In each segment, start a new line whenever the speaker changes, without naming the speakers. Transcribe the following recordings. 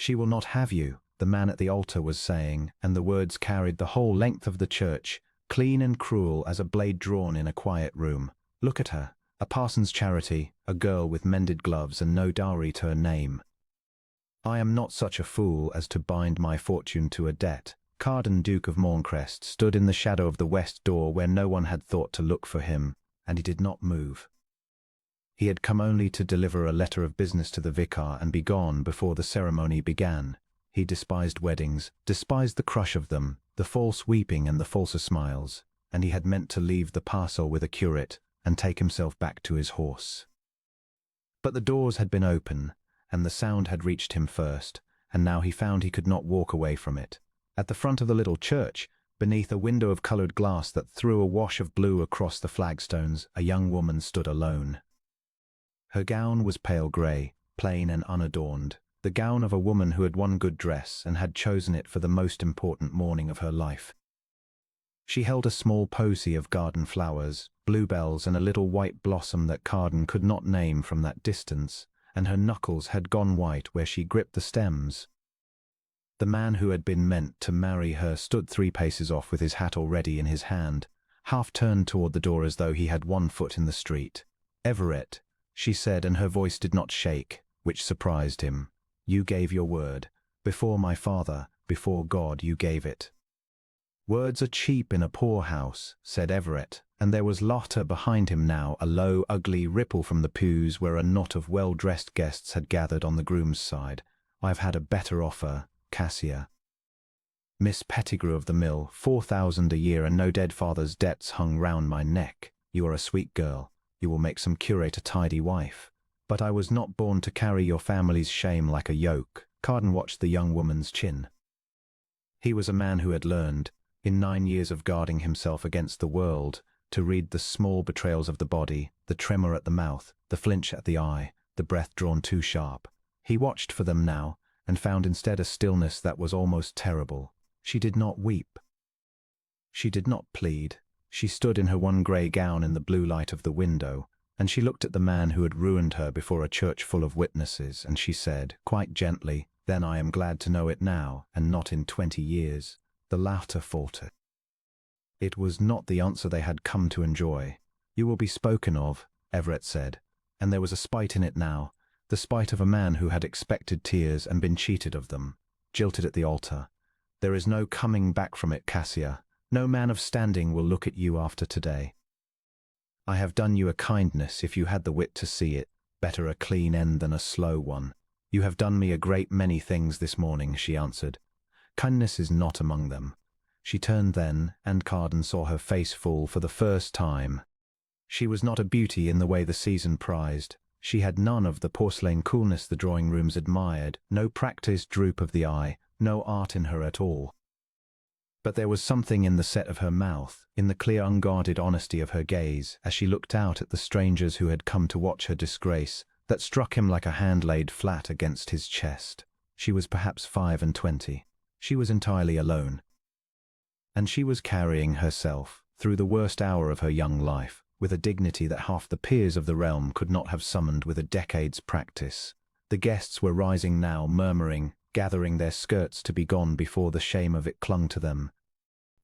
"She will not have you," the man at the altar was saying, and the words carried the whole length of the church, clean and cruel as a blade drawn in a quiet room. "Look at her, a parson's charity, a girl with mended gloves and no dowry to her name. I am not such a fool as to bind my fortune to a debt." Carden, Duke of Morncrest, stood in the shadow of the west door where no one had thought to look for him, and he did not move. He had come only to deliver a letter of business to the vicar and be gone before the ceremony began. He despised weddings, despised the crush of them, the false weeping and the falser smiles, and he had meant to leave the parcel with a curate and take himself back to his horse. But the doors had been open, and the sound had reached him first, and now he found he could not walk away from it. At the front of the little church, beneath a window of coloured glass that threw a wash of blue across the flagstones, a young woman stood alone. Her gown was pale grey, plain and unadorned, the gown of a woman who had one good dress and had chosen it for the most important morning of her life. She held a small posy of garden flowers, bluebells and a little white blossom that Carden could not name from that distance, and her knuckles had gone white where she gripped the stems. The man who had been meant to marry her stood 3 paces off with his hat already in his hand, half turned toward the door as though he had one foot in the street. "Everett," she said, and her voice did not shake, which surprised him. "You gave your word. Before my father, before God, you gave it." "Words are cheap in a poor house," said Everett, and there was laughter behind him now, a low, ugly ripple from the pews where a knot of well-dressed guests had gathered on the groom's side. "I've had a better offer, Cassia. Miss Pettigrew of the mill, 4,000 a year and no dead father's debts hung round my neck. You are a sweet girl. You will make some curate a tidy wife. But I was not born to carry your family's shame like a yoke." Carden watched the young woman's chin. He was a man who had learned, in 9 years of guarding himself against the world, to read the small betrayals of the body, the tremor at the mouth, the flinch at the eye, the breath drawn too sharp. He watched for them now, and found instead a stillness that was almost terrible. She did not weep. She did not plead. She stood in her one grey gown in the blue light of the window, and she looked at the man who had ruined her before a church full of witnesses, and she said, quite gently, "Then I am glad to know it now, and not in 20 years. The laughter faltered. It was not the answer they had come to enjoy. "You will be spoken of," Everett said, and there was a spite in it now, the spite of a man who had expected tears and been cheated of them, jilted at the altar. "There is no coming back from it, Cassia. No man of standing will look at you after today. I have done you a kindness if you had the wit to see it. Better a clean end than a slow one. You have done me a great many things this morning," she answered. "Kindness is not among them." She turned then, and Carden saw her face full for the first time. She was not a beauty in the way the season prized. She had none of the porcelain coolness the drawing rooms admired, no practised droop of the eye, no art in her at all. But there was something in the set of her mouth, in the clear unguarded honesty of her gaze, as she looked out at the strangers who had come to watch her disgrace, that struck him like a hand laid flat against his chest. She was perhaps 25. She was entirely alone. And she was carrying herself, through the worst hour of her young life, with a dignity that half the peers of the realm could not have summoned with a decade's practice. The guests were rising now, murmuring, gathering their skirts to be gone before the shame of it clung to them.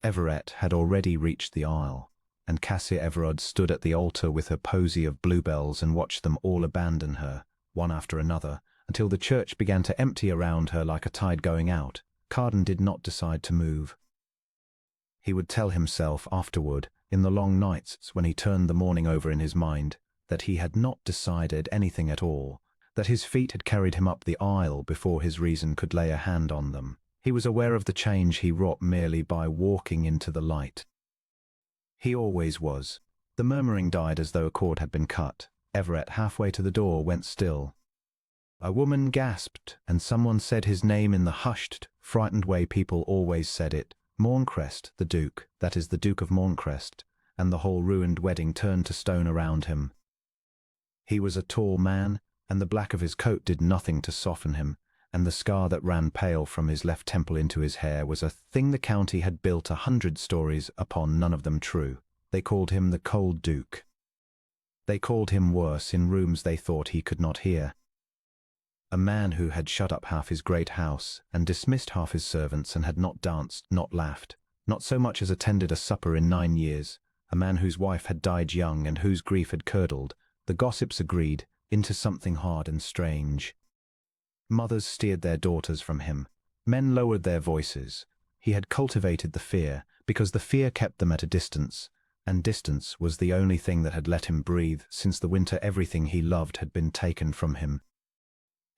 Everett had already reached the aisle, and Cassia Everard stood at the altar with her posy of bluebells and watched them all abandon her, one after another, until the church began to empty around her like a tide going out. Carden did not decide to move. He would tell himself afterward, in the long nights when he turned the morning over in his mind, that he had not decided anything at all, that his feet had carried him up the aisle before his reason could lay a hand on them. He was aware of the change he wrought merely by walking into the light. He always was. The murmuring died as though a cord had been cut. Everett, halfway to the door, went still. A woman gasped, and someone said his name in the hushed, frightened way people always said it. Morncrest, the Duke, that is the Duke of Morncrest, and the whole ruined wedding turned to stone around him. He was a tall man, and the black of his coat did nothing to soften him, and the scar that ran pale from his left temple into his hair was a thing the county had built 100 stories upon, none of them true. They called him the Cold Duke. They called him worse in rooms they thought he could not hear. A man who had shut up half his great house and dismissed half his servants and had not danced, not laughed, not so much as attended a supper in 9 years. A man whose wife had died young and whose grief had curdled, the gossips agreed, into something hard and strange. Mothers steered their daughters from him. Men lowered their voices. He had cultivated the fear, because the fear kept them at a distance, and distance was the only thing that had let him breathe since the winter everything he loved had been taken from him.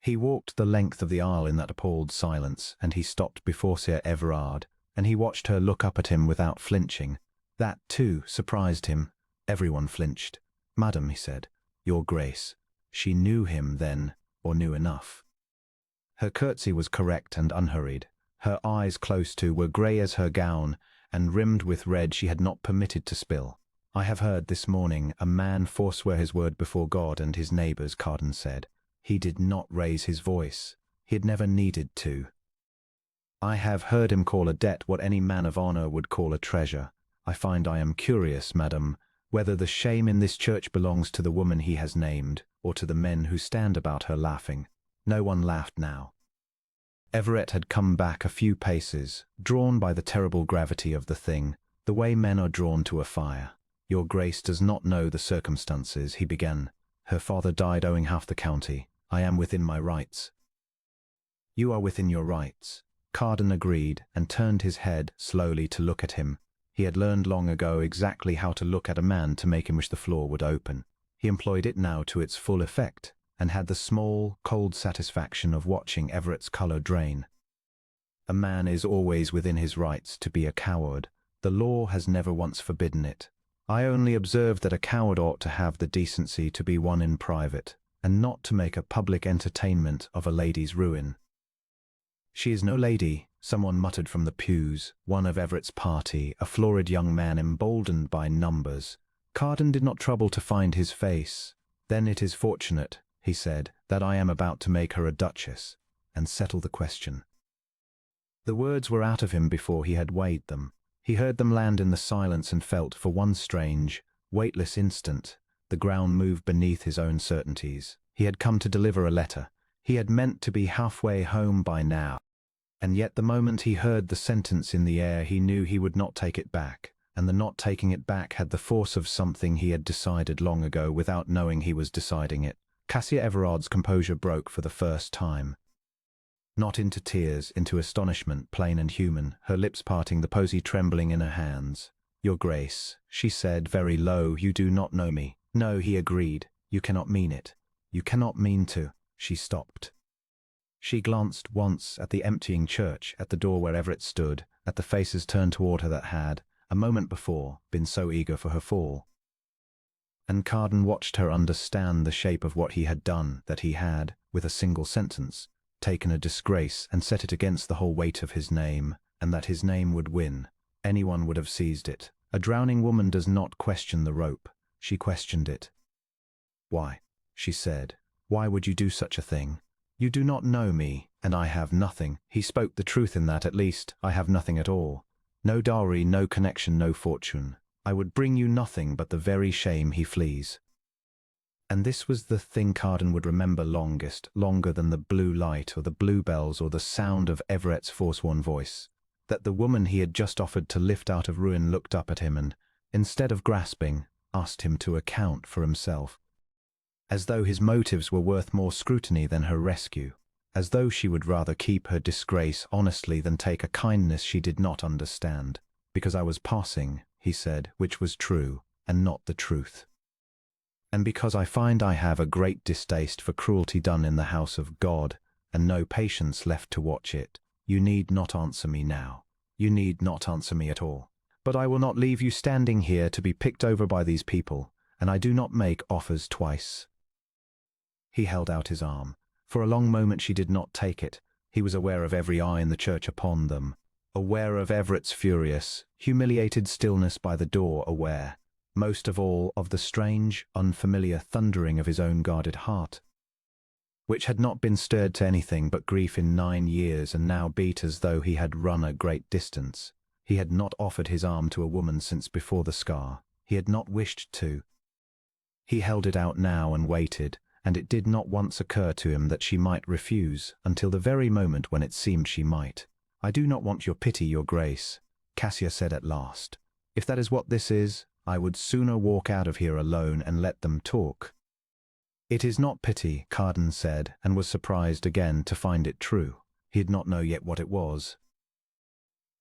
He walked the length of the aisle in that appalled silence, and he stopped before Sir Everard, and he watched her look up at him without flinching. That, too, surprised him. Everyone flinched. "Madam," he said, "Your Grace." She knew him then, or knew enough. Her curtsy was correct and unhurried. Her eyes, close to, were grey as her gown, and rimmed with red she had not permitted to spill. "I have heard this morning a man forswear his word before God and his neighbours," Carden said. He did not raise his voice. He had never needed to. "I have heard him call a debt what any man of honour would call a treasure. I find I am curious, madam, whether the shame in this church belongs to the woman he has named, or to the men who stand about her laughing." No one laughed now. Everett had come back a few paces, drawn by the terrible gravity of the thing, the way men are drawn to a fire. "Your Grace does not know the circumstances," he began. "Her father died owing half the county. I am within my rights." "You are within your rights." Carden agreed and turned his head slowly to look at him. He had learned long ago exactly how to look at a man to make him wish the floor would open. He employed it now to its full effect, and had the small, cold satisfaction of watching Everett's colour drain. A man is always within his rights to be a coward. The law has never once forbidden it. I only observe that a coward ought to have the decency to be one in private, and not to make a public entertainment of a lady's ruin. "She is no lady," someone muttered from the pews, one of Everett's party, a florid young man emboldened by numbers. Carden did not trouble to find his face. "Then it is fortunate," he said, "that I am about to make her a duchess, and settle the question." The words were out of him before he had weighed them. He heard them land in the silence and felt, for one strange, weightless instant, the ground move beneath his own certainties. He had come to deliver a letter. He had meant to be halfway home by now. And yet the moment he heard the sentence in the air, he knew he would not take it back, and the not taking it back had the force of something he had decided long ago without knowing he was deciding it. Cassia Everard's composure broke for the first time. Not into tears, into astonishment, plain and human, her lips parting, the posy trembling in her hands. "Your Grace," she said very low, "you do not know me." "No," he agreed. "You cannot mean it. You cannot mean to—" She stopped. She glanced once at the emptying church, at the door where Everett stood, at the faces turned toward her that had, a moment before, been so eager for her fall. And Carden watched her understand the shape of what he had done, that he had, with a single sentence, taken a disgrace and set it against the whole weight of his name, and that his name would win. Anyone would have seized it. A drowning woman does not question the rope. She questioned it. "Why?" she said. "Why would you do such a thing? You do not know me, and I have nothing." He spoke the truth in that, at least. "I have nothing at all. No dowry, no connection, no fortune. I would bring you nothing but the very shame he flees." And this was the thing Carden would remember longest, longer than the blue light or the bluebells or the sound of Everett's forsworn voice. That the woman he had just offered to lift out of ruin looked up at him and, instead of grasping, asked him to account for himself. As though his motives were worth more scrutiny than her rescue. As though she would rather keep her disgrace honestly than take a kindness she did not understand. "Because I was passing," he said, which was true, and not the truth. "And because I find I have a great distaste for cruelty done in the house of God, and no patience left to watch it. You need not answer me now. You need not answer me at all. But I will not leave you standing here to be picked over by these people, and I do not make offers twice." He held out his arm. For a long moment she did not take it. He was aware of every eye in the church upon them. Aware of Everett's furious, humiliated stillness by the door, aware, most of all, of the strange, unfamiliar thundering of his own guarded heart, which had not been stirred to anything but grief in 9 years and now beat as though he had run a great distance. He had not offered his arm to a woman since before the scar. He had not wished to. He held it out now and waited, and it did not once occur to him that she might refuse, until the very moment when it seemed she might. "I do not want your pity, your grace," Cassia said at last. "If that is what this is, I would sooner walk out of here alone and let them talk." "It is not pity," Carden said, and was surprised again to find it true. He did not know yet what it was.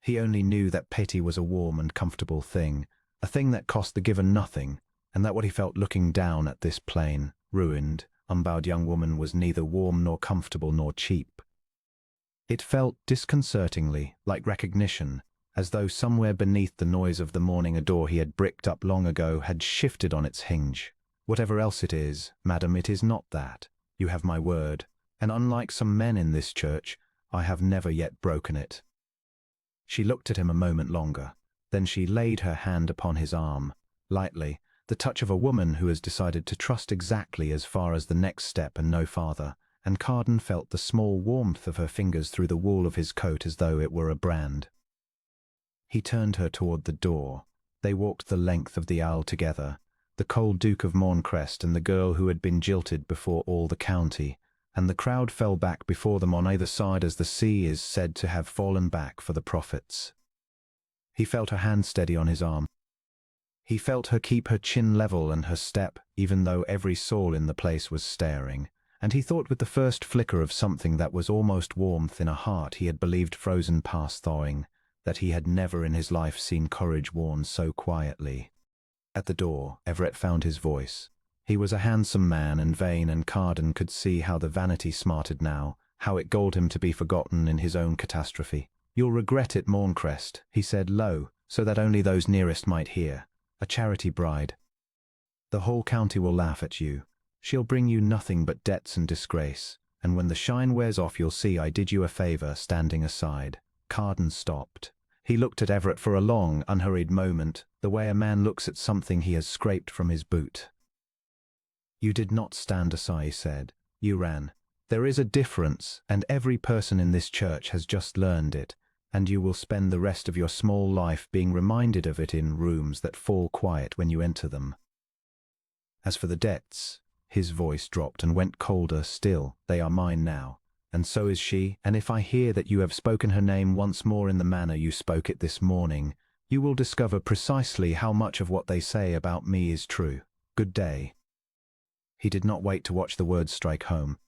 He only knew that pity was a warm and comfortable thing, a thing that cost the giver nothing, and that what he felt looking down at this plain, ruined, unbowed young woman was neither warm nor comfortable nor cheap. It felt disconcertingly like recognition, as though somewhere beneath the noise of the morning a door he had bricked up long ago had shifted on its hinge. "Whatever else it is, madam, it is not that. You have my word, and unlike some men in this church, I have never yet broken it." She looked at him a moment longer. Then she laid her hand upon his arm, lightly, the touch of a woman who has decided to trust exactly as far as the next step and no farther, and Carden felt the small warmth of her fingers through the wool of his coat as though it were a brand. He turned her toward the door. They walked the length of the aisle together, the cold Duke of Morncrest and the girl who had been jilted before all the county, and the crowd fell back before them on either side as the sea is said to have fallen back for the prophets. He felt her hand steady on his arm. He felt her keep her chin level and her step, even though every soul in the place was staring, and he thought with the first flicker of something that was almost warmth in a heart he had believed frozen past thawing, that he had never in his life seen courage worn so quietly. At the door, Everett found his voice. He was a handsome man and vain, and Carden could see how the vanity smarted now, how it galled him to be forgotten in his own catastrophe. "You'll regret it, Morncrest," he said low, so that only those nearest might hear. "A charity bride. The whole county will laugh at you. She'll bring you nothing but debts and disgrace, and when the shine wears off you'll see I did you a favor standing aside." Carden stopped. He looked at Everett for a long, unhurried moment, the way a man looks at something he has scraped from his boot. "You did not stand aside," he said. "You ran. There is a difference, and every person in this church has just learned it, and you will spend the rest of your small life being reminded of it in rooms that fall quiet when you enter them. As for the debts," his voice dropped and went colder still, "they are mine now, and so is she, and if I hear that you have spoken her name once more in the manner you spoke it this morning, you will discover precisely how much of what they say about me is true. Good day." He did not wait to watch the words strike home.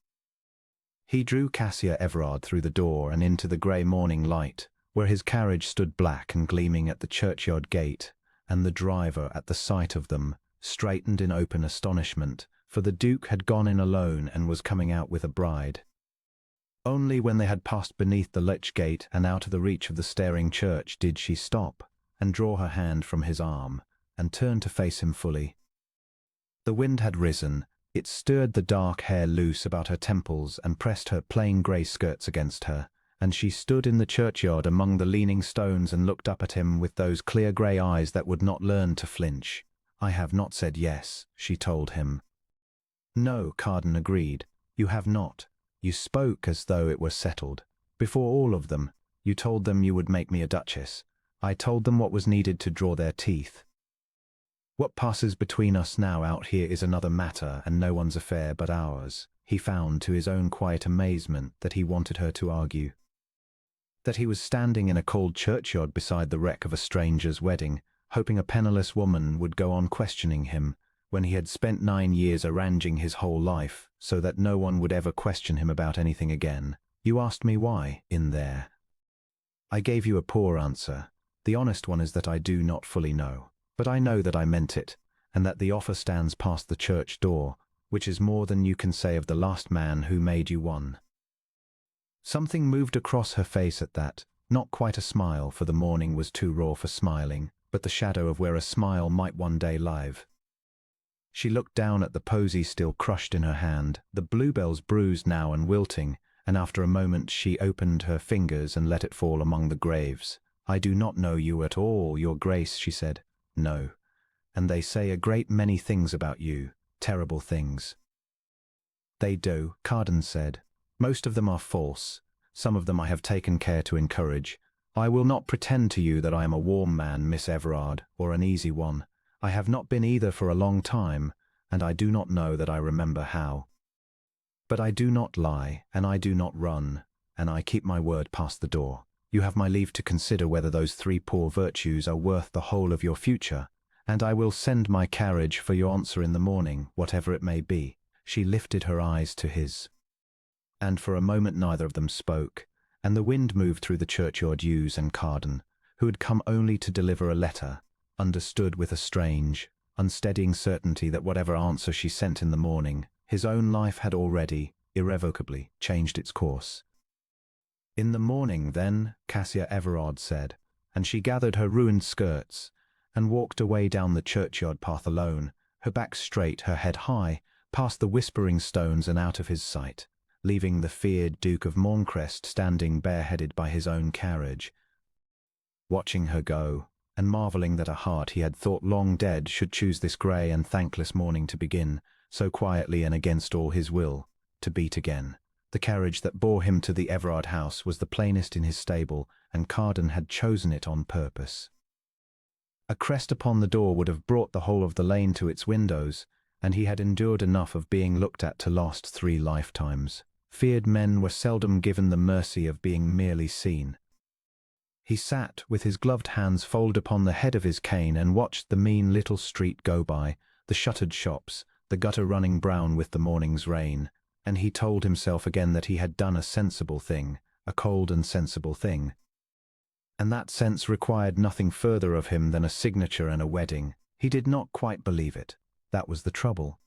He drew Cassia Everard through the door and into the grey morning light, where his carriage stood black and gleaming at the churchyard gate, and the driver, at the sight of them, straightened in open astonishment, for the Duke had gone in alone and was coming out with a bride. Only when they had passed beneath the lych gate and out of the reach of the staring church did she stop, and draw her hand from his arm, and turn to face him fully. The wind had risen. It stirred the dark hair loose about her temples and pressed her plain grey skirts against her, and she stood in the churchyard among the leaning stones and looked up at him with those clear grey eyes that would not learn to flinch. "I have not said yes," she told him. "No," Carden agreed. "You have not. You spoke as though it were settled. Before all of them, you told them you would make me a duchess. I told them what was needed to draw their teeth. What passes between us now out here is another matter and no one's affair but ours." He found, to his own quiet amazement, that he wanted her to argue. That he was standing in a cold churchyard beside the wreck of a stranger's wedding, hoping a penniless woman would go on questioning him, when he had spent 9 years arranging his whole life, so that no one would ever question him about anything again. "You asked me why, in there. I gave you a poor answer. The honest one is that I do not fully know. But I know that I meant it, and that the offer stands past the church door, which is more than you can say of the last man who made you one." Something moved across her face at that, not quite a smile, for the morning was too raw for smiling, but the shadow of where a smile might one day live. She looked down at the posy still crushed in her hand, the bluebells bruised now and wilting, and after a moment she opened her fingers and let it fall among the graves. "I do not know you at all, your grace," she said. "No, and they say a great many things about you, terrible things." "They do," Carden said. "Most of them are false. Some of them I have taken care to encourage. I will not pretend to you that I am a warm man, Miss Everard, or an easy one. I have not been either for a long time, and I do not know that I remember how." But I do not lie, and I do not run, and I keep my word past the door. You have my leave to consider whether those 3 poor virtues are worth the whole of your future, and I will send my carriage for your answer in the morning, whatever it may be." She lifted her eyes to his, and for a moment neither of them spoke, and the wind moved through the churchyard yews, and Carden, who had come only to deliver a letter, understood with a strange, unsteadying certainty that whatever answer she sent in the morning, his own life had already, irrevocably, changed its course. "In the morning, then," Cassia Everard said, and she gathered her ruined skirts and walked away down the churchyard path alone, her back straight, her head high, past the whispering stones and out of his sight, leaving the feared Duke of Morncrest standing bareheaded by his own carriage, watching her go, and marvelling that a heart he had thought long dead should choose this grey and thankless morning to begin, so quietly and against all his will, to beat again. The carriage that bore him to the Everard house was the plainest in his stable, and Carden had chosen it on purpose. A crest upon the door would have brought the whole of the lane to its windows, and he had endured enough of being looked at to last 3 lifetimes. Feared men were seldom given the mercy of being merely seen. He sat with his gloved hands folded upon the head of his cane and watched the mean little street go by, the shuttered shops, the gutter running brown with the morning's rain, and he told himself again that he had done a sensible thing, a cold and sensible thing. And that sense required nothing further of him than a signature and a wedding. He did not quite believe it. That was the trouble.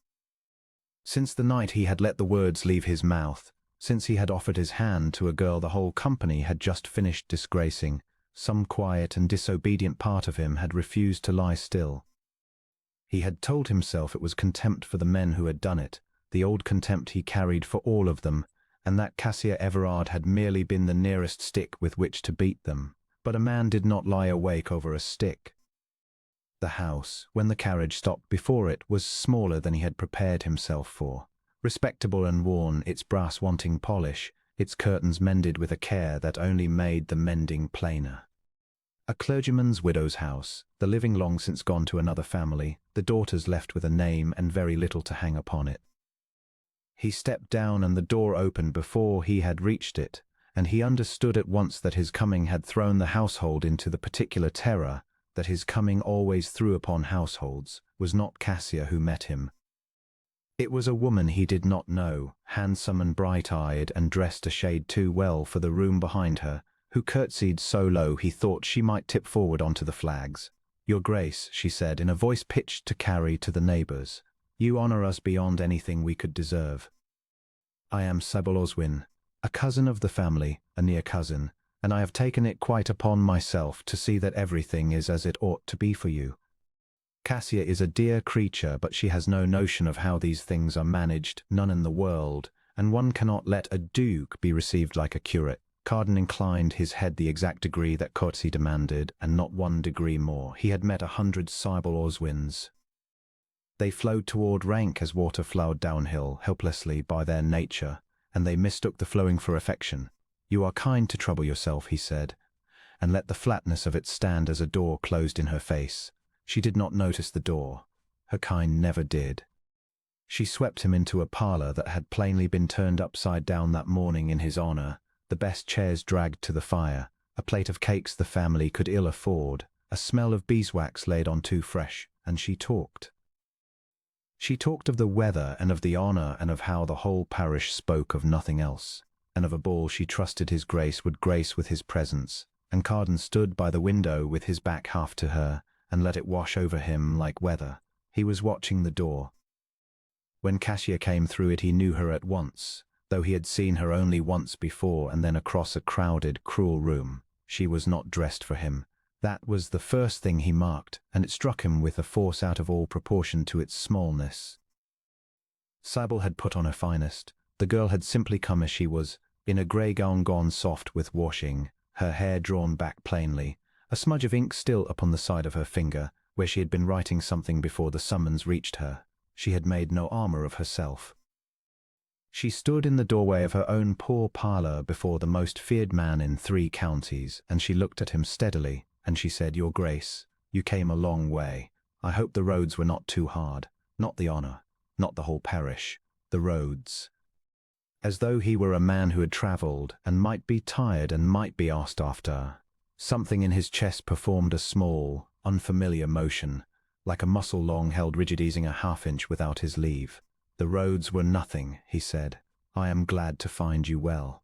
Since the night he had let the words leave his mouth, since he had offered his hand to a girl the whole company had just finished disgracing, some quiet and disobedient part of him had refused to lie still. He had told himself it was contempt for the men who had done it, the old contempt he carried for all of them, and that Cassia Everard had merely been the nearest stick with which to beat them. But a man did not lie awake over a stick. The house, when the carriage stopped before it, was smaller than he had prepared himself for. Respectable and worn, its brass wanting polish, its curtains mended with a care that only made the mending plainer. A clergyman's widow's house, the living long since gone to another family, the daughters left with a name and very little to hang upon it. He stepped down and the door opened before he had reached it, and he understood at once that his coming had thrown the household into the particular terror that his coming always threw upon households. Was not Cassia who met him. It was a woman he did not know, handsome and bright-eyed and dressed a shade too well for the room behind her, who curtsied so low he thought she might tip forward onto the flags. "Your Grace," she said in a voice pitched to carry to the neighbours, "you honour us beyond anything we could deserve. I am Sybil Oswin, a cousin of the family, a near cousin, and I have taken it quite upon myself to see that everything is as it ought to be for you. Cassia is a dear creature, but she has no notion of how these things are managed, none in the world, and one cannot let a duke be received like a curate." Carden inclined his head the exact degree that courtesy demanded, and not 1 degree more. He had met 100 Sybil Oswins. They flowed toward rank as water flowed downhill, helplessly by their nature, and they mistook the flowing for affection. "You are kind to trouble yourself," he said, and let the flatness of it stand as a door closed in her face. She did not notice the door. Her kind never did. She swept him into a parlour that had plainly been turned upside down that morning in his honour, the best chairs dragged to the fire, a plate of cakes the family could ill afford, a smell of beeswax laid on too fresh, and she talked. She talked of the weather and of the honour and of how the whole parish spoke of nothing else, and of a ball she trusted his Grace would grace with his presence, and Carden stood by the window with his back half to her, and let it wash over him like weather. He was watching the door. When Cassia came through it he knew her at once, though he had seen her only once before and then across a crowded, cruel room. She was not dressed for him. That was the first thing he marked, and it struck him with a force out of all proportion to its smallness. Sybil had put on her finest. The girl had simply come as she was, in a grey gown gone soft with washing, her hair drawn back plainly, a smudge of ink still upon the side of her finger, where she had been writing something before the summons reached her. She had made no armour of herself. She stood in the doorway of her own poor parlour before the most feared man in 3 counties, and she looked at him steadily, and she said, "Your Grace, you came a long way. I hope the roads were not too hard. Not the honour, not the whole parish, the roads." as though he were a man who had travelled and might be tired and might be asked after. Something in his chest performed a small, unfamiliar motion, like a muscle long held rigid, easing a half-inch without his leave. "The roads were nothing," he said. "I am glad to find you well."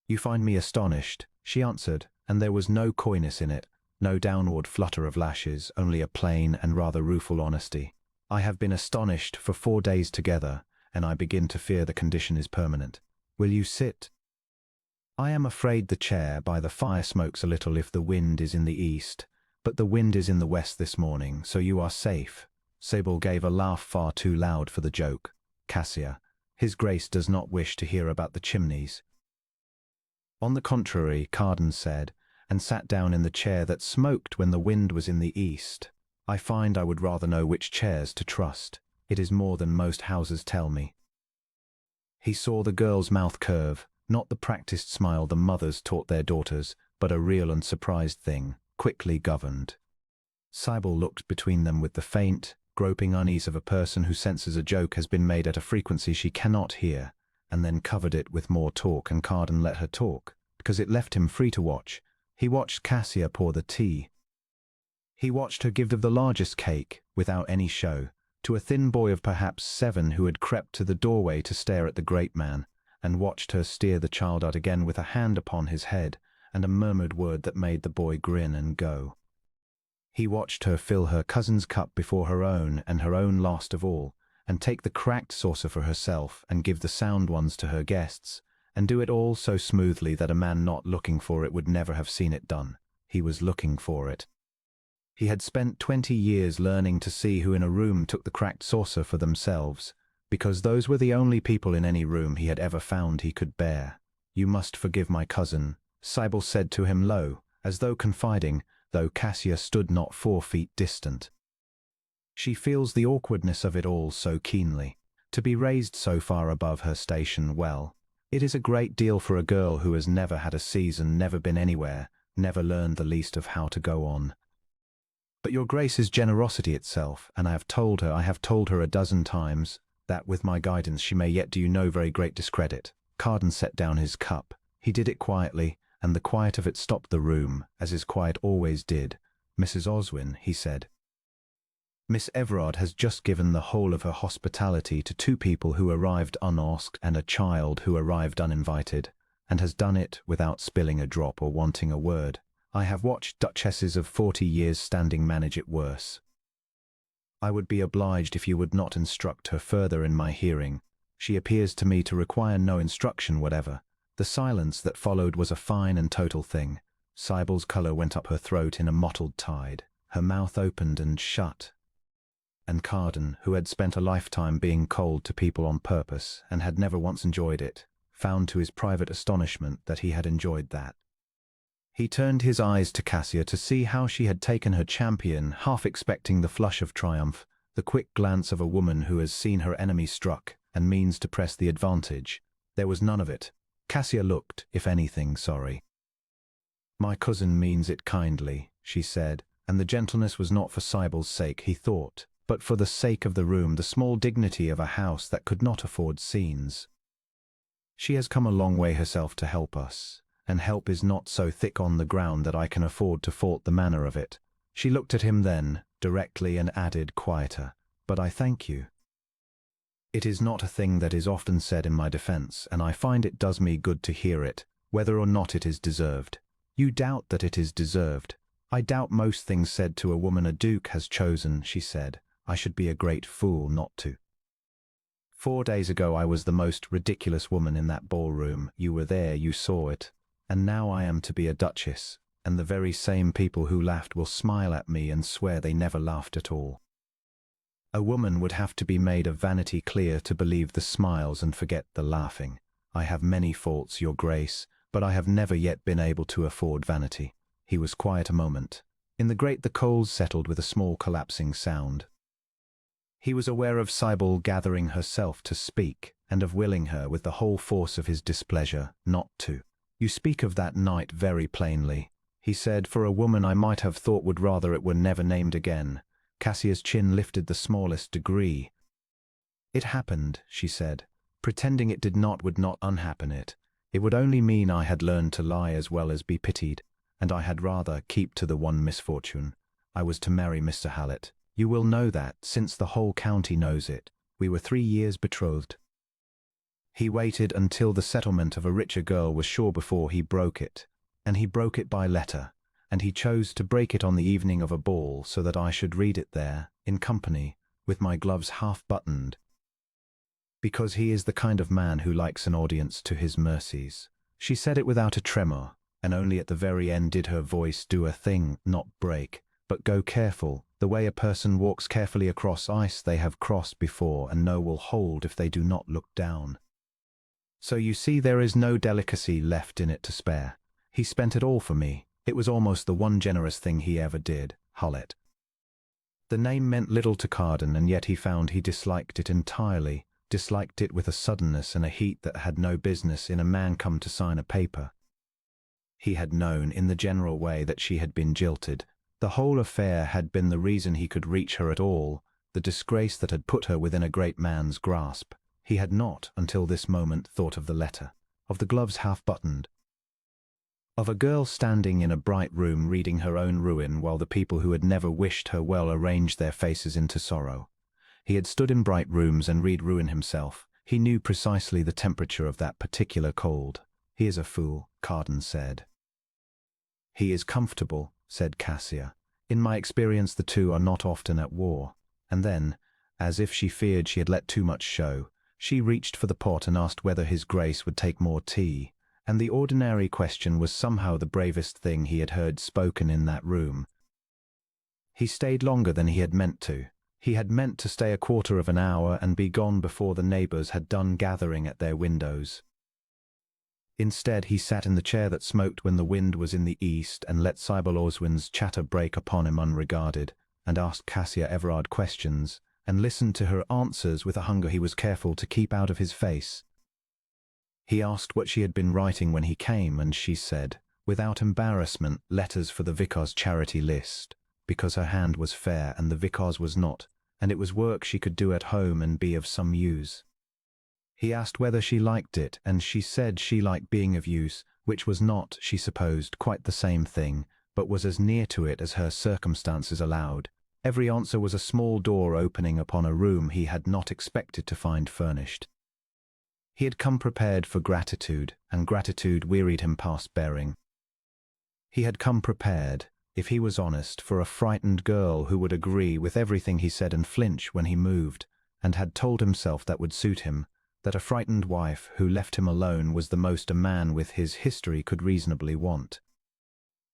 "You find me astonished," she answered, and there was no coyness in it, no downward flutter of lashes, only a plain and rather rueful honesty. "I have been astonished for 4 days together, and I begin to fear the condition is permanent. Will you sit? I am afraid the chair by the fire smokes a little if the wind is in the east, but the wind is in the west this morning, so you are safe." Sybil gave a laugh far too loud for the joke. "Cassia, His Grace does not wish to hear about the chimneys." "On the contrary," Carden said, and sat down in the chair that smoked when the wind was in the east. "I find I would rather know which chairs to trust. It is more than most houses tell me." He saw the girl's mouth curve, not the practiced smile the mothers taught their daughters, but a real and surprised thing, quickly governed. Sybil looked between them with the faint, groping unease of a person who senses a joke has been made at a frequency she cannot hear, and then covered it with more talk, and Carden let her talk, because it left him free to watch. He watched Cassia pour the tea. He watched her give of the largest cake, without any show, to a thin boy of perhaps 7 who had crept to the doorway to stare at the great man, and watched her steer the child out again with a hand upon his head, and a murmured word that made the boy grin and go. He watched her fill her cousin's cup before her own, and her own last of all, and take the cracked saucer for herself, and give the sound ones to her guests, and do it all so smoothly that a man not looking for it would never have seen it done. He was looking for it. He had spent 20 years learning to see who in a room took the cracked saucer for themselves, because those were the only people in any room he had ever found he could bear. "You must forgive my cousin," Sybil said to him low, as though confiding, though Cassia stood not 4 feet distant. "She feels the awkwardness of it all so keenly. To be raised so far above her station, well, it is a great deal for a girl who has never had a season, never been anywhere, never learned the least of how to go on. But your Grace is generosity itself, and I have told her a dozen times, that with my guidance she may yet do you no very great discredit." Carden set down his cup. He did it quietly, and the quiet of it stopped the room, as his quiet always did. "Mrs. Oswin," he said, "Miss Everard has just given the whole of her hospitality to 2 people who arrived unasked and a child who arrived uninvited, and has done it without spilling a drop or wanting a word. I have watched duchesses of 40 years standing manage it worse. I would be obliged if you would not instruct her further in my hearing. She appears to me to require no instruction whatever." The silence that followed was a fine and total thing. Sybil's colour went up her throat in a mottled tide. Her mouth opened and shut. And Carden, who had spent a lifetime being cold to people on purpose, and had never once enjoyed it, found to his private astonishment that he had enjoyed that. He turned his eyes to Cassia to see how she had taken her champion, half expecting the flush of triumph, the quick glance of a woman who has seen her enemy struck, and means to press the advantage. There was none of it. Cassia looked, if anything, sorry. "My cousin means it kindly," she said, and the gentleness was not for Sybil's sake, he thought, but for the sake of the room, the small dignity of a house that could not afford scenes. "She has come a long way herself to help us, and help is not so thick on the ground that I can afford to fault the manner of it." She looked at him then, directly, and added, quieter, "But I thank you. It is not a thing that is often said in my defence, and I find it does me good to hear it, whether or not it is deserved." "You doubt that it is deserved." "I doubt most things said to a woman a duke has chosen," she said. "I should be a great fool not to. 4 days ago I was the most ridiculous woman in that ballroom. You were there, you saw it. And now I am to be a duchess, and the very same people who laughed will smile at me and swear they never laughed at all. A woman would have to be made of Vanity Clear to believe the smiles and forget the laughing. I have many faults, your Grace, but I have never yet been able to afford vanity." He was quiet a moment. In the grate the coals settled with a small collapsing sound. He was aware of Sybil gathering herself to speak, and of willing her, with the whole force of his displeasure, not to. "You speak of that night very plainly," he said. "For a woman I might have thought would rather it were never named again." Cassia's chin lifted the smallest degree. "It happened," she said. Pretending it did not would not unhappen it. It would only mean I had learned to lie as well as be pitied, and I had rather keep to the one misfortune. I was to marry Mr. Hallett. You will know that, since the whole county knows it. We were 3 years betrothed. He waited until the settlement of a richer girl was sure before he broke it, and he broke it by letter, and he chose to break it on the evening of a ball so that I should read it there, in company, with my gloves half buttoned, because he is the kind of man who likes an audience to his mercies. She said it without a tremor, and only at the very end did her voice do a thing, not break, but go careful, the way a person walks carefully across ice they have crossed before and know will hold if they do not look down. So you see there is no delicacy left in it to spare. He spent it all for me. It was almost the one generous thing he ever did, Hallett. The name meant little to Carden, and yet he found he disliked it entirely, disliked it with a suddenness and a heat that had no business in a man come to sign a paper. He had known, in the general way, that she had been jilted. The whole affair had been the reason he could reach her at all, the disgrace that had put her within a great man's grasp. He had not, until this moment, thought of the letter, of the gloves half buttoned, of a girl standing in a bright room reading her own ruin while the people who had never wished her well arranged their faces into sorrow. He had stood in bright rooms and read ruin himself. He knew precisely the temperature of that particular cold. He is a fool, Carden said. He is comfortable, said Cassia. In my experience the two are not often at war. And then, as if she feared she had let too much show, she reached for the pot and asked whether his grace would take more tea, and the ordinary question was somehow the bravest thing he had heard spoken in that room. He stayed longer than he had meant to. He had meant to stay a quarter of an hour and be gone before the neighbours had done gathering at their windows. Instead, he sat in the chair that smoked when the wind was in the east and let Sybil Oswin's chatter break upon him unregarded, and asked Cassia Everard questions, and listened to her answers with a hunger he was careful to keep out of his face. He asked what she had been writing when he came, and she said, without embarrassment, letters for the vicar's charity list, because her hand was fair and the vicar's was not, and it was work she could do at home and be of some use. He asked whether she liked it, and she said she liked being of use, which was not, she supposed, quite the same thing, but was as near to it as her circumstances allowed. Every answer was a small door opening upon a room he had not expected to find furnished. He had come prepared for gratitude, and gratitude wearied him past bearing. He had come prepared, if he was honest, for a frightened girl who would agree with everything he said and flinch when he moved, and had told himself that would suit him, that a frightened wife who left him alone was the most a man with his history could reasonably want.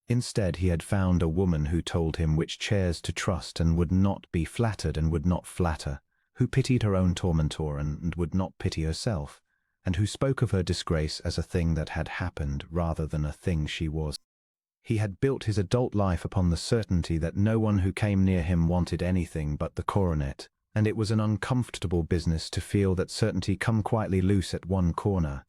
Instead, he had found a woman who told him which chairs to trust and would not be flattered and would not flatter, who pitied her own tormentor and would not pity herself, and who spoke of her disgrace as a thing that had happened rather than a thing she was. He had built his adult life upon the certainty that no one who came near him wanted anything but the coronet, and it was an uncomfortable business to feel that certainty come quietly loose at one corner.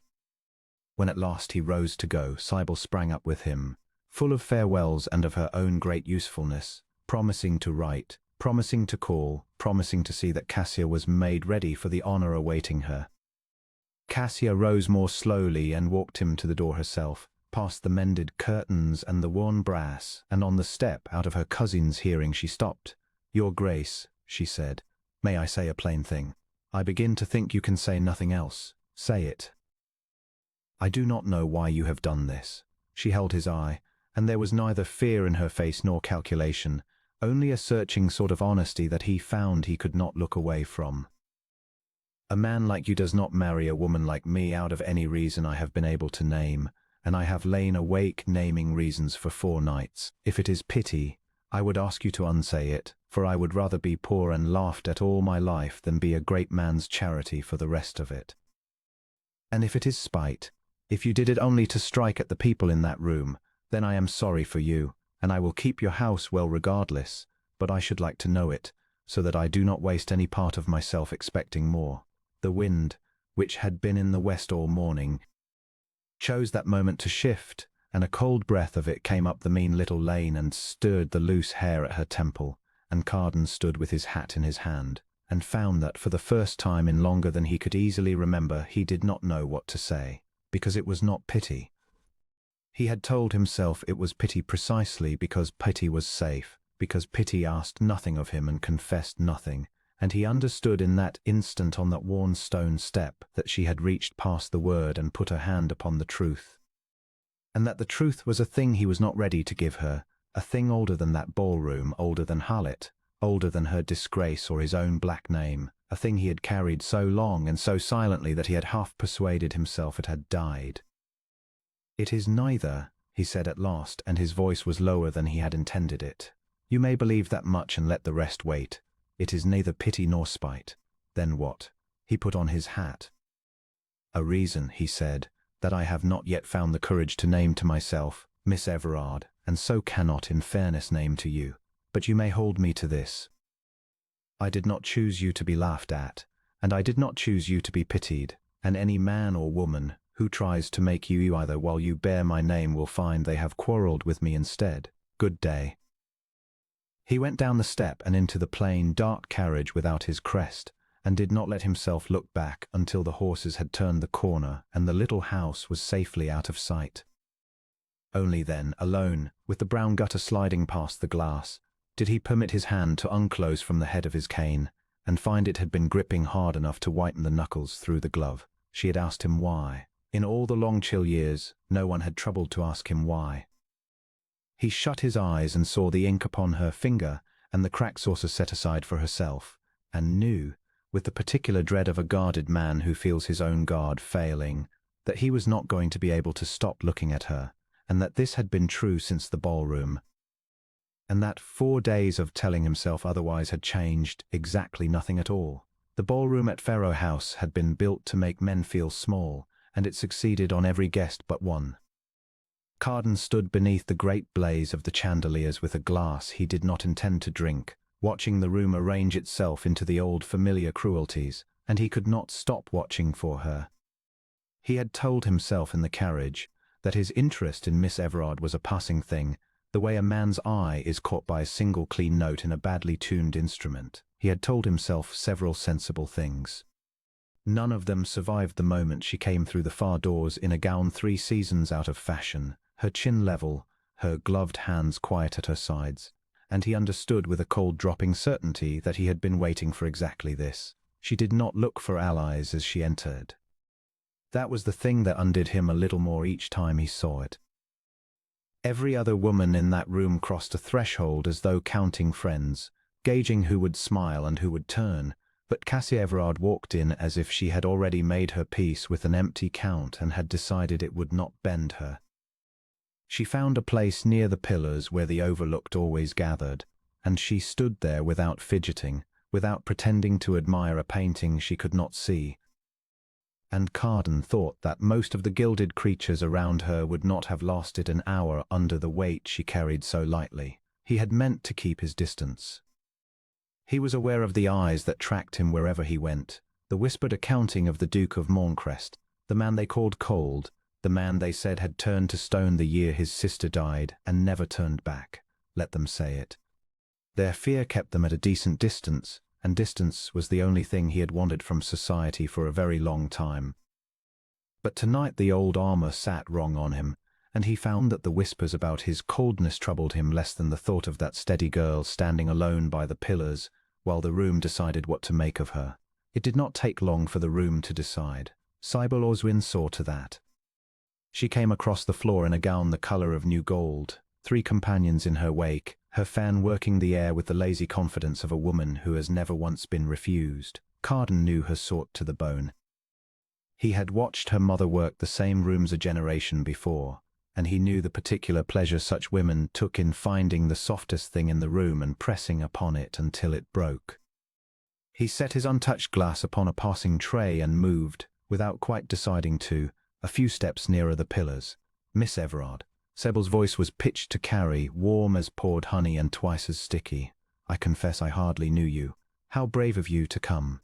When at last he rose to go, Sybil sprang up with him, full of farewells and of her own great usefulness, promising to write, promising to call, promising to see that Cassia was made ready for the honour awaiting her. Cassia rose more slowly and walked him to the door herself, past the mended curtains and the worn brass, and on the step out of her cousin's hearing she stopped. "Your Grace," she said, "may I say a plain thing? I begin to think you can say nothing else. Say it." "I do not know why you have done this." She held his eye, and there was neither fear in her face nor calculation, only a searching sort of honesty that he found he could not look away from. "A man like you does not marry a woman like me out of any reason I have been able to name, and I have lain awake naming reasons for 4 nights. If it is pity, I would ask you to unsay it, for I would rather be poor and laughed at all my life than be a great man's charity for the rest of it. And if it is spite, if you did it only to strike at the people in that room, then I am sorry for you, and I will keep your house well regardless, but I should like to know it, so that I do not waste any part of myself expecting more." The wind, which had been in the west all morning, chose that moment to shift, and a cold breath of it came up the mean little lane and stirred the loose hair at her temple, and Carden stood with his hat in his hand, and found that for the first time in longer than he could easily remember, he did not know what to say, because it was not pity. He had told himself it was pity precisely because pity was safe, because pity asked nothing of him and confessed nothing, and he understood in that instant on that worn stone step that she had reached past the word and put her hand upon the truth. And that the truth was a thing he was not ready to give her, a thing older than that ballroom, older than Harlot, older than her disgrace or his own black name, a thing he had carried so long and so silently that he had half persuaded himself it had died. "It is neither," he said at last, and his voice was lower than he had intended it. "You may believe that much and let the rest wait. It is neither pity nor spite." "Then what?" He put on his hat. "A reason," he said, "that I have not yet found the courage to name to myself, Miss Everard, and so cannot in fairness name to you. But you may hold me to this. I did not choose you to be laughed at, and I did not choose you to be pitied, and any man or woman who tries to make you either while you bear my name will find they have quarrelled with me instead. Good day." He went down the step and into the plain, dark carriage without his crest, and did not let himself look back until the horses had turned the corner and the little house was safely out of sight. Only then, alone, with the brown gutter sliding past the glass, did he permit his hand to unclose from the head of his cane, and find it had been gripping hard enough to whiten the knuckles through the glove. She had asked him why. In all the long chill years, no one had troubled to ask him why. He shut his eyes and saw the ink upon her finger and the cracked saucer set aside for herself, and knew, with the particular dread of a guarded man who feels his own guard failing, that he was not going to be able to stop looking at her, and that this had been true since the ballroom, and that 4 days of telling himself otherwise had changed exactly nothing at all. The ballroom at Faro House had been built to make men feel small, and it succeeded on every guest but one. Carden stood beneath the great blaze of the chandeliers with a glass he did not intend to drink, watching the room arrange itself into the old familiar cruelties, and he could not stop watching for her. He had told himself in the carriage that his interest in Miss Everard was a passing thing, the way a man's eye is caught by a single clean note in a badly tuned instrument. He had told himself several sensible things. None of them survived the moment she came through the far doors in a gown 3 seasons out of fashion, her chin level, her gloved hands quiet at her sides, and he understood with a cold-dropping certainty that he had been waiting for exactly this. She did not look for allies as she entered. That was the thing that undid him a little more each time he saw it. Every other woman in that room crossed a threshold as though counting friends, gauging who would smile and who would turn, but Cassie Everard walked in as if she had already made her peace with an empty count and had decided it would not bend her. She found a place near the pillars where the overlooked always gathered, and she stood there without fidgeting, without pretending to admire a painting she could not see. And Carden thought that most of the gilded creatures around her would not have lasted an hour under the weight she carried so lightly. He had meant to keep his distance. He was aware of the eyes that tracked him wherever he went, the whispered accounting of the Duke of Morncrest, the man they called cold, the man they said had turned to stone the year his sister died and never turned back. Let them say it. Their fear kept them at a decent distance, and distance was the only thing he had wanted from society for a very long time. But tonight the old armor sat wrong on him, and he found that the whispers about his coldness troubled him less than the thought of that steady girl standing alone by the pillars while the room decided what to make of her. It did not take long for the room to decide. Sybil Oswin saw to that. She came across the floor in a gown the colour of new gold, 3 companions in her wake, her fan working the air with the lazy confidence of a woman who has never once been refused. Carden knew her sort to the bone. He had watched her mother work the same rooms a generation before, and he knew the particular pleasure such women took in finding the softest thing in the room and pressing upon it until it broke. He set his untouched glass upon a passing tray and moved, without quite deciding to, a few steps nearer the pillars. "Miss Everard." Sybil's voice was pitched to carry, warm as poured honey and twice as sticky. "I confess I hardly knew you. How brave of you to come."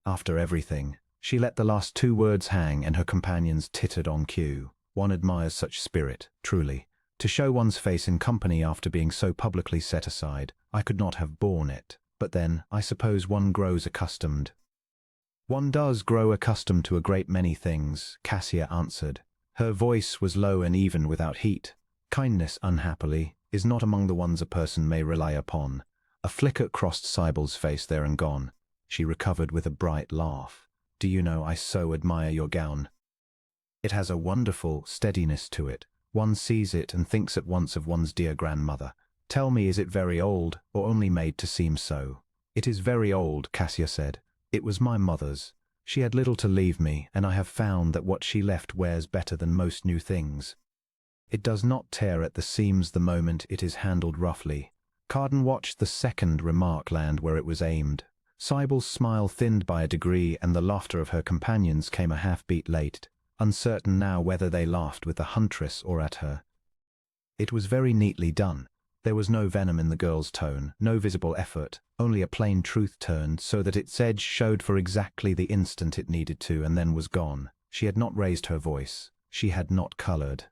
After everything, she let the last 2 words hang and her companions tittered on cue. One admires such spirit, truly. To show one's face in company after being so publicly set aside, I could not have borne it. But then, I suppose one grows accustomed. One does grow accustomed to a great many things, Cassia answered. Her voice was low and even without heat. Kindness, unhappily, is not among the ones a person may rely upon. A flicker crossed Cybele's face there and gone. She recovered with a bright laugh. Do you know, I so admire your gown. It has a wonderful steadiness to it. One sees it and thinks at once of one's dear grandmother. Tell me, is it very old, or only made to seem so? It is very old, Cassia said. It was my mother's. She had little to leave me, and I have found that what she left wears better than most new things. It does not tear at the seams the moment it is handled roughly. Carden watched the second remark land where it was aimed. Cybele's smile thinned by a degree, and the laughter of her companions came a half-beat late, uncertain now whether they laughed with the huntress or at her. It was very neatly done. There was no venom in the girl's tone, no visible effort, only a plain truth turned so that its edge showed for exactly the instant it needed to and then was gone. She had not raised her voice. She had not colored.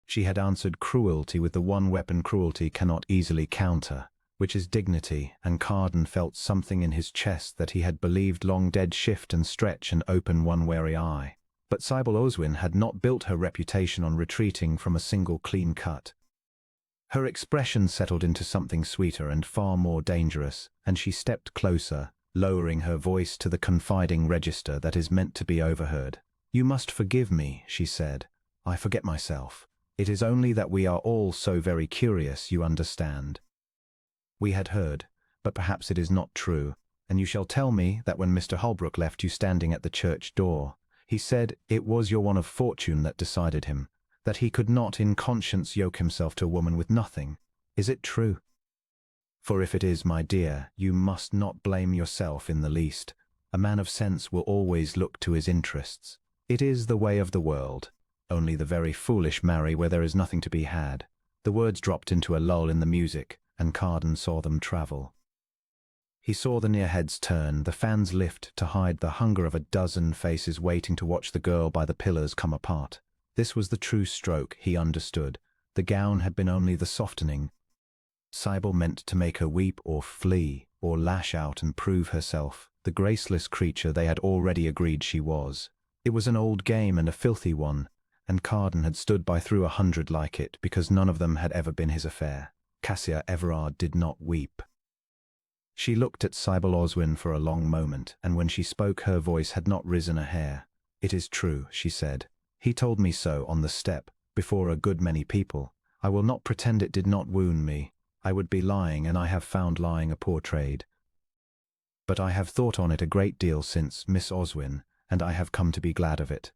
She had answered cruelty with the one weapon cruelty cannot easily counter, which is dignity, and Carden felt something in his chest that he had believed long dead shift and stretch and open one wary eye. But Cybele Oswin had not built her reputation on retreating from a single clean cut. Her expression settled into something sweeter and far more dangerous, and she stepped closer, lowering her voice to the confiding register that is meant to be overheard. You must forgive me, she said. I forget myself. It is only that we are all so very curious, you understand. We had heard, but perhaps it is not true, and you shall tell me that when Mr. Holbrook left you standing at the church door, he said it was your want of fortune that decided him, that he could not in conscience yoke himself to a woman with nothing. Is it true? For if it is, my dear, you must not blame yourself in the least. A man of sense will always look to his interests. It is the way of the world. Only the very foolish marry where there is nothing to be had. The words dropped into a lull in the music, and Carden saw them travel. He saw the near heads turn, the fans lift to hide the hunger of a dozen faces waiting to watch the girl by the pillars come apart. This was the true stroke, he understood. The gown had been only the softening. Cybele meant to make her weep or flee, or lash out and prove herself, the graceless creature they had already agreed she was. It was an old game and a filthy one, and Carden had stood by through 100 like it, because none of them had ever been his affair. Cassia Everard did not weep. She looked at Cybele Oswin for a long moment, and when she spoke her voice had not risen a hair. It is true, she said. He told me so on the step, before a good many people. I will not pretend it did not wound me. I would be lying, and I have found lying a poor trade. But I have thought on it a great deal since, Miss Oswin, and I have come to be glad of it.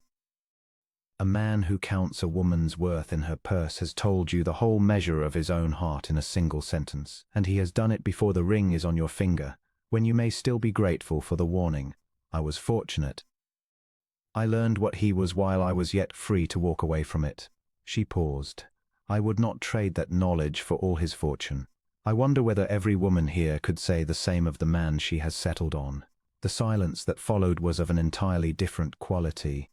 A man who counts a woman's worth in her purse has told you the whole measure of his own heart in a single sentence, and he has done it before the ring is on your finger, when you may still be grateful for the warning. I was fortunate. I learned what he was while I was yet free to walk away from it. She paused. I would not trade that knowledge for all his fortune. I wonder whether every woman here could say the same of the man she has settled on. The silence that followed was of an entirely different quality.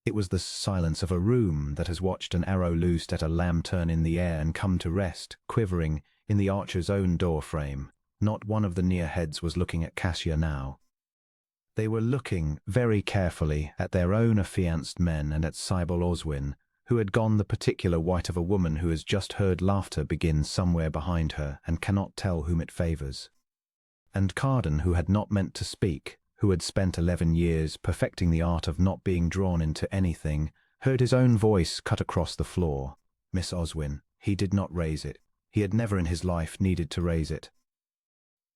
It was the silence of a room that has watched an arrow loosed at a lantern in the air and come to rest, quivering, in the archer's own door frame. Not one of the near heads was looking at Cassia now. They were looking, very carefully, at their own affianced men and at Cybele Oswin, who had gone the particular white of a woman who has just heard laughter begin somewhere behind her and cannot tell whom it favors. And Carden, who had not meant to speak, who had spent 11 years perfecting the art of not being drawn into anything, heard his own voice cut across the floor. Miss Oswin. He did not raise it. He had never in his life needed to raise it.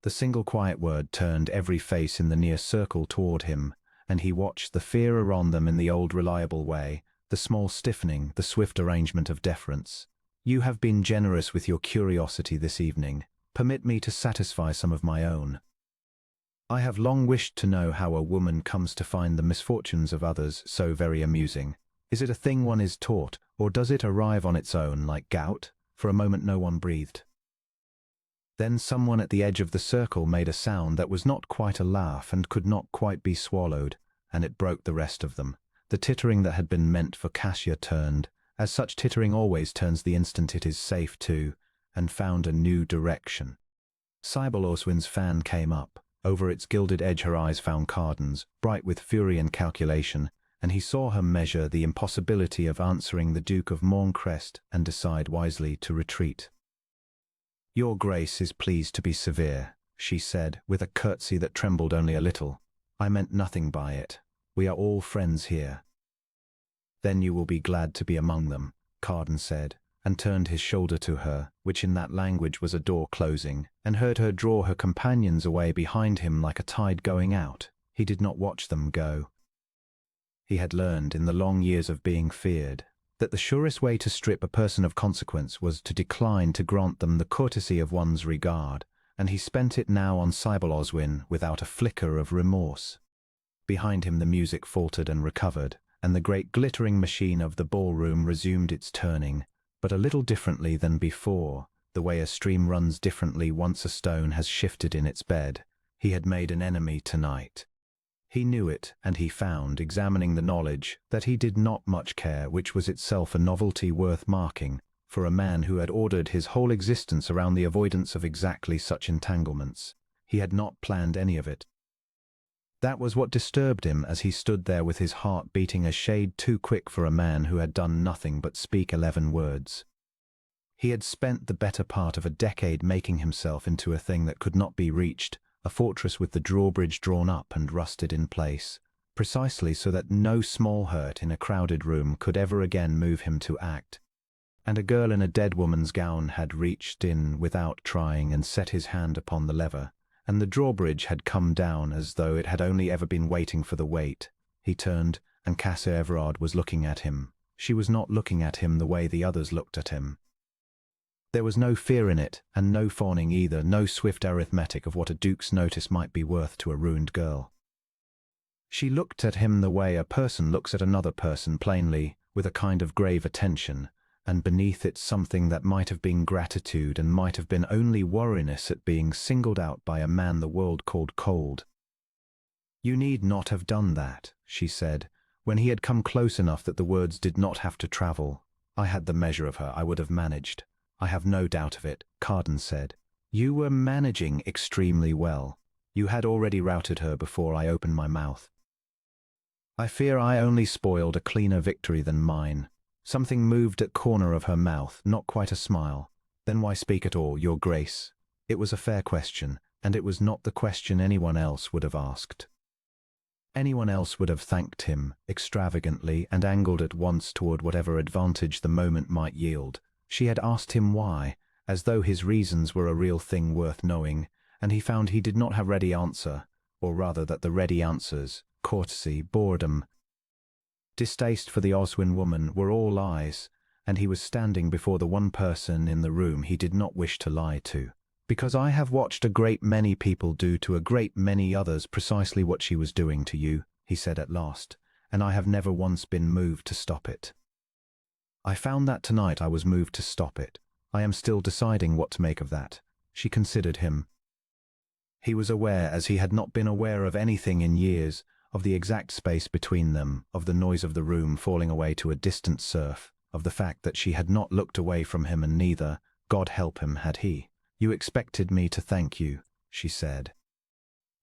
The single quiet word turned every face in the near circle toward him, and he watched the fear around them in the old reliable way, the small stiffening, the swift arrangement of deference. You have been generous with your curiosity this evening. Permit me to satisfy some of my own. I have long wished to know how a woman comes to find the misfortunes of others so very amusing. Is it a thing one is taught, or does it arrive on its own like gout? For a moment no one breathed. Then someone at the edge of the circle made a sound that was not quite a laugh and could not quite be swallowed, and it broke the rest of them. The tittering that had been meant for Cassia turned, as such tittering always turns the instant it is safe to, and found a new direction. Sybil Oswin's fan came up. Over its gilded edge her eyes found Carden's, bright with fury and calculation, and he saw her measure the impossibility of answering the Duke of Morncrest and decide wisely to retreat. "Your Grace is pleased to be severe," she said, with a curtsy that trembled only a little. "I meant nothing by it. We are all friends here." "Then you will be glad to be among them," Carden said, and turned his shoulder to her, which in that language was a door closing, and heard her draw her companions away behind him like a tide going out. He did not watch them go. He had learned, in the long years of being feared, that the surest way to strip a person of consequence was to decline to grant them the courtesy of one's regard, and he spent it now on Sybil Oswin without a flicker of remorse. Behind him the music faltered and recovered, and the great glittering machine of the ballroom resumed its turning, but a little differently than before, the way a stream runs differently once a stone has shifted in its bed. He had made an enemy tonight. He knew it, and he found, examining the knowledge, that he did not much care, which was itself a novelty worth marking, for a man who had ordered his whole existence around the avoidance of exactly such entanglements. He had not planned any of it. That was what disturbed him as he stood there with his heart beating a shade too quick for a man who had done nothing but speak 11 words. He had spent the better part of a decade making himself into a thing that could not be reached, a fortress with the drawbridge drawn up and rusted in place, precisely so that no small hurt in a crowded room could ever again move him to act. And a girl in a dead woman's gown had reached in without trying and set his hand upon the lever, and the drawbridge had come down as though it had only ever been waiting for the weight. He turned, and Casa Everard was looking at him. She was not looking at him the way the others looked at him. There was no fear in it, and no fawning either, no swift arithmetic of what a duke's notice might be worth to a ruined girl. She looked at him the way a person looks at another person, plainly, with a kind of grave attention, and beneath it something that might have been gratitude and might have been only worriness at being singled out by a man the world called cold. "You need not have done that," she said, when he had come close enough that the words did not have to travel. "I had the measure of her. I would have managed." "I have no doubt of it," Carden said. "You were managing extremely well. You had already routed her before I opened my mouth. I fear I only spoiled a cleaner victory than mine." Something moved at corner of her mouth, not quite a smile. "Then why speak at all, Your Grace?" It was a fair question, and it was not the question anyone else would have asked. Anyone else would have thanked him extravagantly and angled at once toward whatever advantage the moment might yield. She had asked him why, as though his reasons were a real thing worth knowing, and he found he did not have ready answer, or rather that the ready answers, courtesy, boredom, distaste for the Oswin woman, were all lies, and he was standing before the one person in the room he did not wish to lie to. "Because I have watched a great many people do to a great many others precisely what she was doing to you," he said at last, "and I have never once been moved to stop it. I found that tonight I was moved to stop it. I am still deciding what to make of that." She considered him. He was aware, as he had not been aware of anything in years, of the exact space between them, of the noise of the room falling away to a distant surf, of the fact that she had not looked away from him, and neither, God help him, had he. "You expected me to thank you," she said.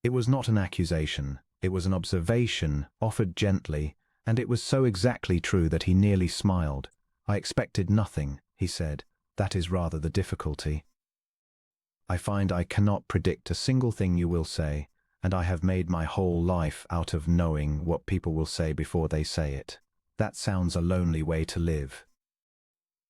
It was not an accusation, it was an observation, offered gently, and it was so exactly true that he nearly smiled. "I expected nothing," he said. "That is rather the difficulty. I find I cannot predict a single thing you will say, and I have made my whole life out of knowing what people will say before they say it. That sounds a lonely way to live."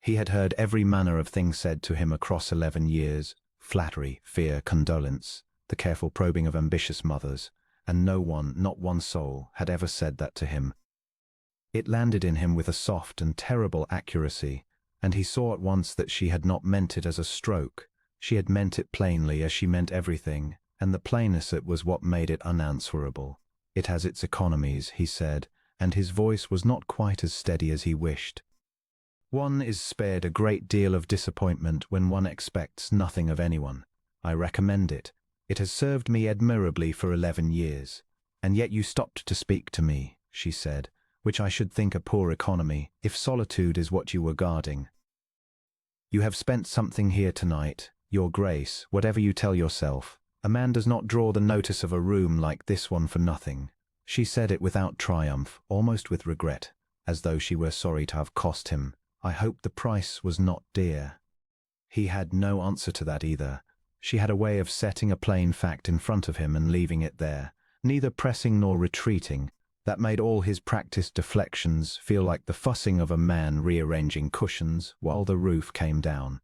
He had heard every manner of thing said to him across 11 years, flattery, fear, condolence, the careful probing of ambitious mothers, and no one, not one soul, had ever said that to him. It landed in him with a soft and terrible accuracy, and he saw at once that she had not meant it as a stroke. She had meant it plainly, as she meant everything, and the plainness it was what made it unanswerable. "It has its economies," he said, and his voice was not quite as steady as he wished. "One is spared a great deal of disappointment when one expects nothing of anyone. I recommend it. It has served me admirably for 11 years. And yet you stopped to speak to me," she said, "which I should think a poor economy, if solitude is what you were guarding. You have spent something here tonight, Your Grace, whatever you tell yourself, a man does not draw the notice of a room like this one for nothing. She said it without triumph, almost with regret, as though she were sorry to have cost him. I hope the price was not dear. He had no answer to that either. She had a way of setting a plain fact in front of him and leaving it there, neither pressing nor retreating, that made all his practiced deflections feel like the fussing of a man rearranging cushions while the roof came down.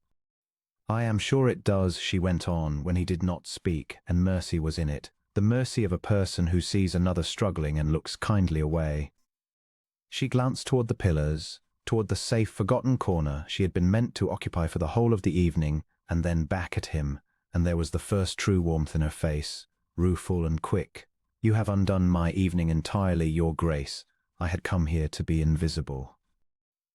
I am sure it does, she went on when he did not speak, and mercy was in it, the mercy of a person who sees another struggling and looks kindly away. She glanced toward the pillars, toward the safe, forgotten corner she had been meant to occupy for the whole of the evening, and then back at him, and there was the first true warmth in her face, rueful and quick. You have undone my evening entirely, Your Grace. I had come here to be invisible.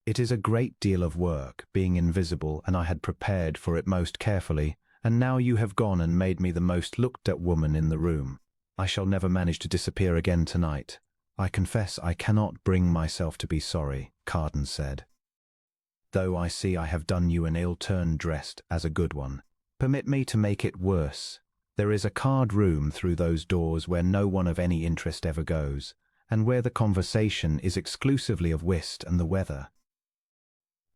It is a great deal of work, being invisible, and I had prepared for it most carefully, and now you have gone and made me the most looked-at woman in the room. I shall never manage to disappear again tonight. I confess I cannot bring myself to be sorry, Carden said. Though I see I have done you an ill turn dressed as a good one. Permit me to make it worse. There is a card room through those doors where no one of any interest ever goes, and where the conversation is exclusively of whist and the weather.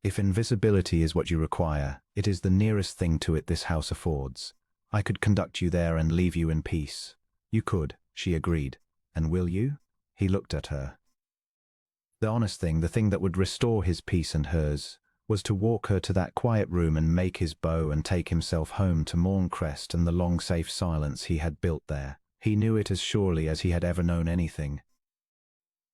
If invisibility is what you require, it is the nearest thing to it this house affords. I could conduct you there and leave you in peace. You could, she agreed. And will you? He looked at her. The honest thing, the thing that would restore his peace and hers, was to walk her to that quiet room and make his bow and take himself home to Morncrest and the long safe silence he had built there. He knew it as surely as he had ever known anything.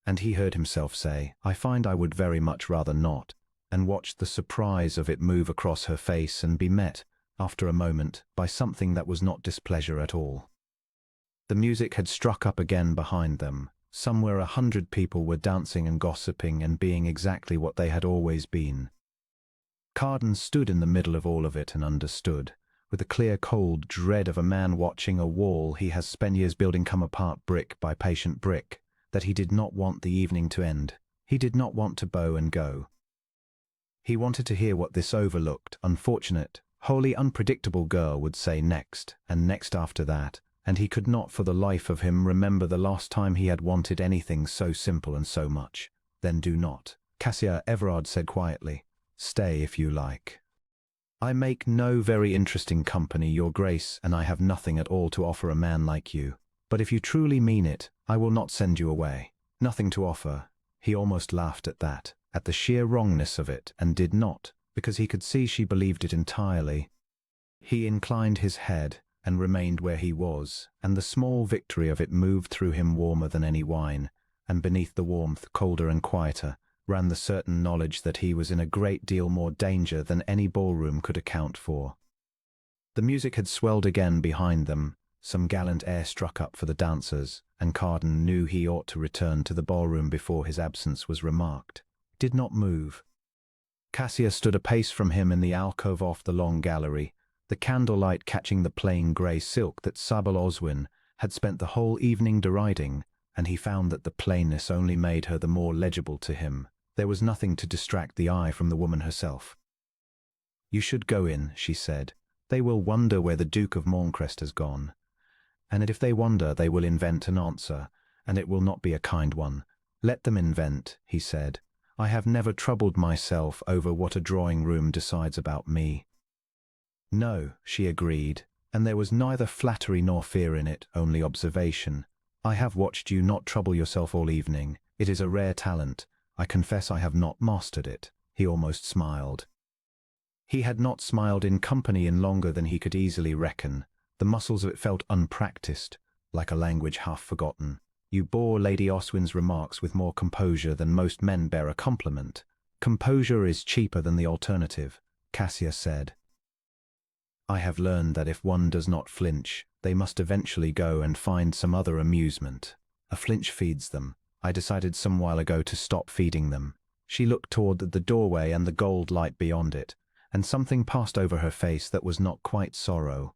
And he heard himself say, I find I would very much rather not, and watched the surprise of it move across her face and be met, after a moment, by something that was not displeasure at all. The music had struck up again behind them. Somewhere 100 people were dancing and gossiping and being exactly what they had always been. Carden stood in the middle of all of it and understood, with the clear cold dread of a man watching a wall he has spent years building come apart brick by patient brick, that he did not want the evening to end. He did not want to bow and go. He wanted to hear what this overlooked, unfortunate, wholly unpredictable girl would say next, and next after that, and he could not for the life of him remember the last time he had wanted anything so simple and so much. Then do not. Cassia, Everard said quietly. Stay if you like. I make no very interesting company, Your Grace, and I have nothing at all to offer a man like you. But if you truly mean it, I will not send you away. Nothing to offer. He almost laughed at that, at the sheer wrongness of it, and did not, because he could see she believed it entirely. He inclined his head, and remained where he was, and the small victory of it moved through him warmer than any wine, and beneath the warmth, colder and quieter, ran the certain knowledge that he was in a great deal more danger than any ballroom could account for. The music had swelled again behind them, some gallant air struck up for the dancers, and Carden knew he ought to return to the ballroom before his absence was remarked. He did not move. Cassia stood a pace from him in the alcove off the long gallery, the candlelight catching the plain grey silk that Sabel Oswin had spent the whole evening deriding, and he found that the plainness only made her the more legible to him. There was nothing to distract the eye from the woman herself. You should go in, she said. They will wonder where the Duke of Morncrest has gone. And if they wonder, they will invent an answer, and it will not be a kind one. Let them invent, he said. I have never troubled myself over what a drawing-room decides about me. No, she agreed, and there was neither flattery nor fear in it, only observation. I have watched you not trouble yourself all evening. It is a rare talent. I confess I have not mastered it. He almost smiled. He had not smiled in company in longer than he could easily reckon. The muscles of it felt unpracticed, like a language half forgotten. You bore Lady Oswin's remarks with more composure than most men bear a compliment. Composure is cheaper than the alternative, Cassia said. I have learned that if one does not flinch, they must eventually go and find some other amusement. A flinch feeds them. I decided some while ago to stop feeding them. She looked toward the doorway and the gold light beyond it, and something passed over her face that was not quite sorrow.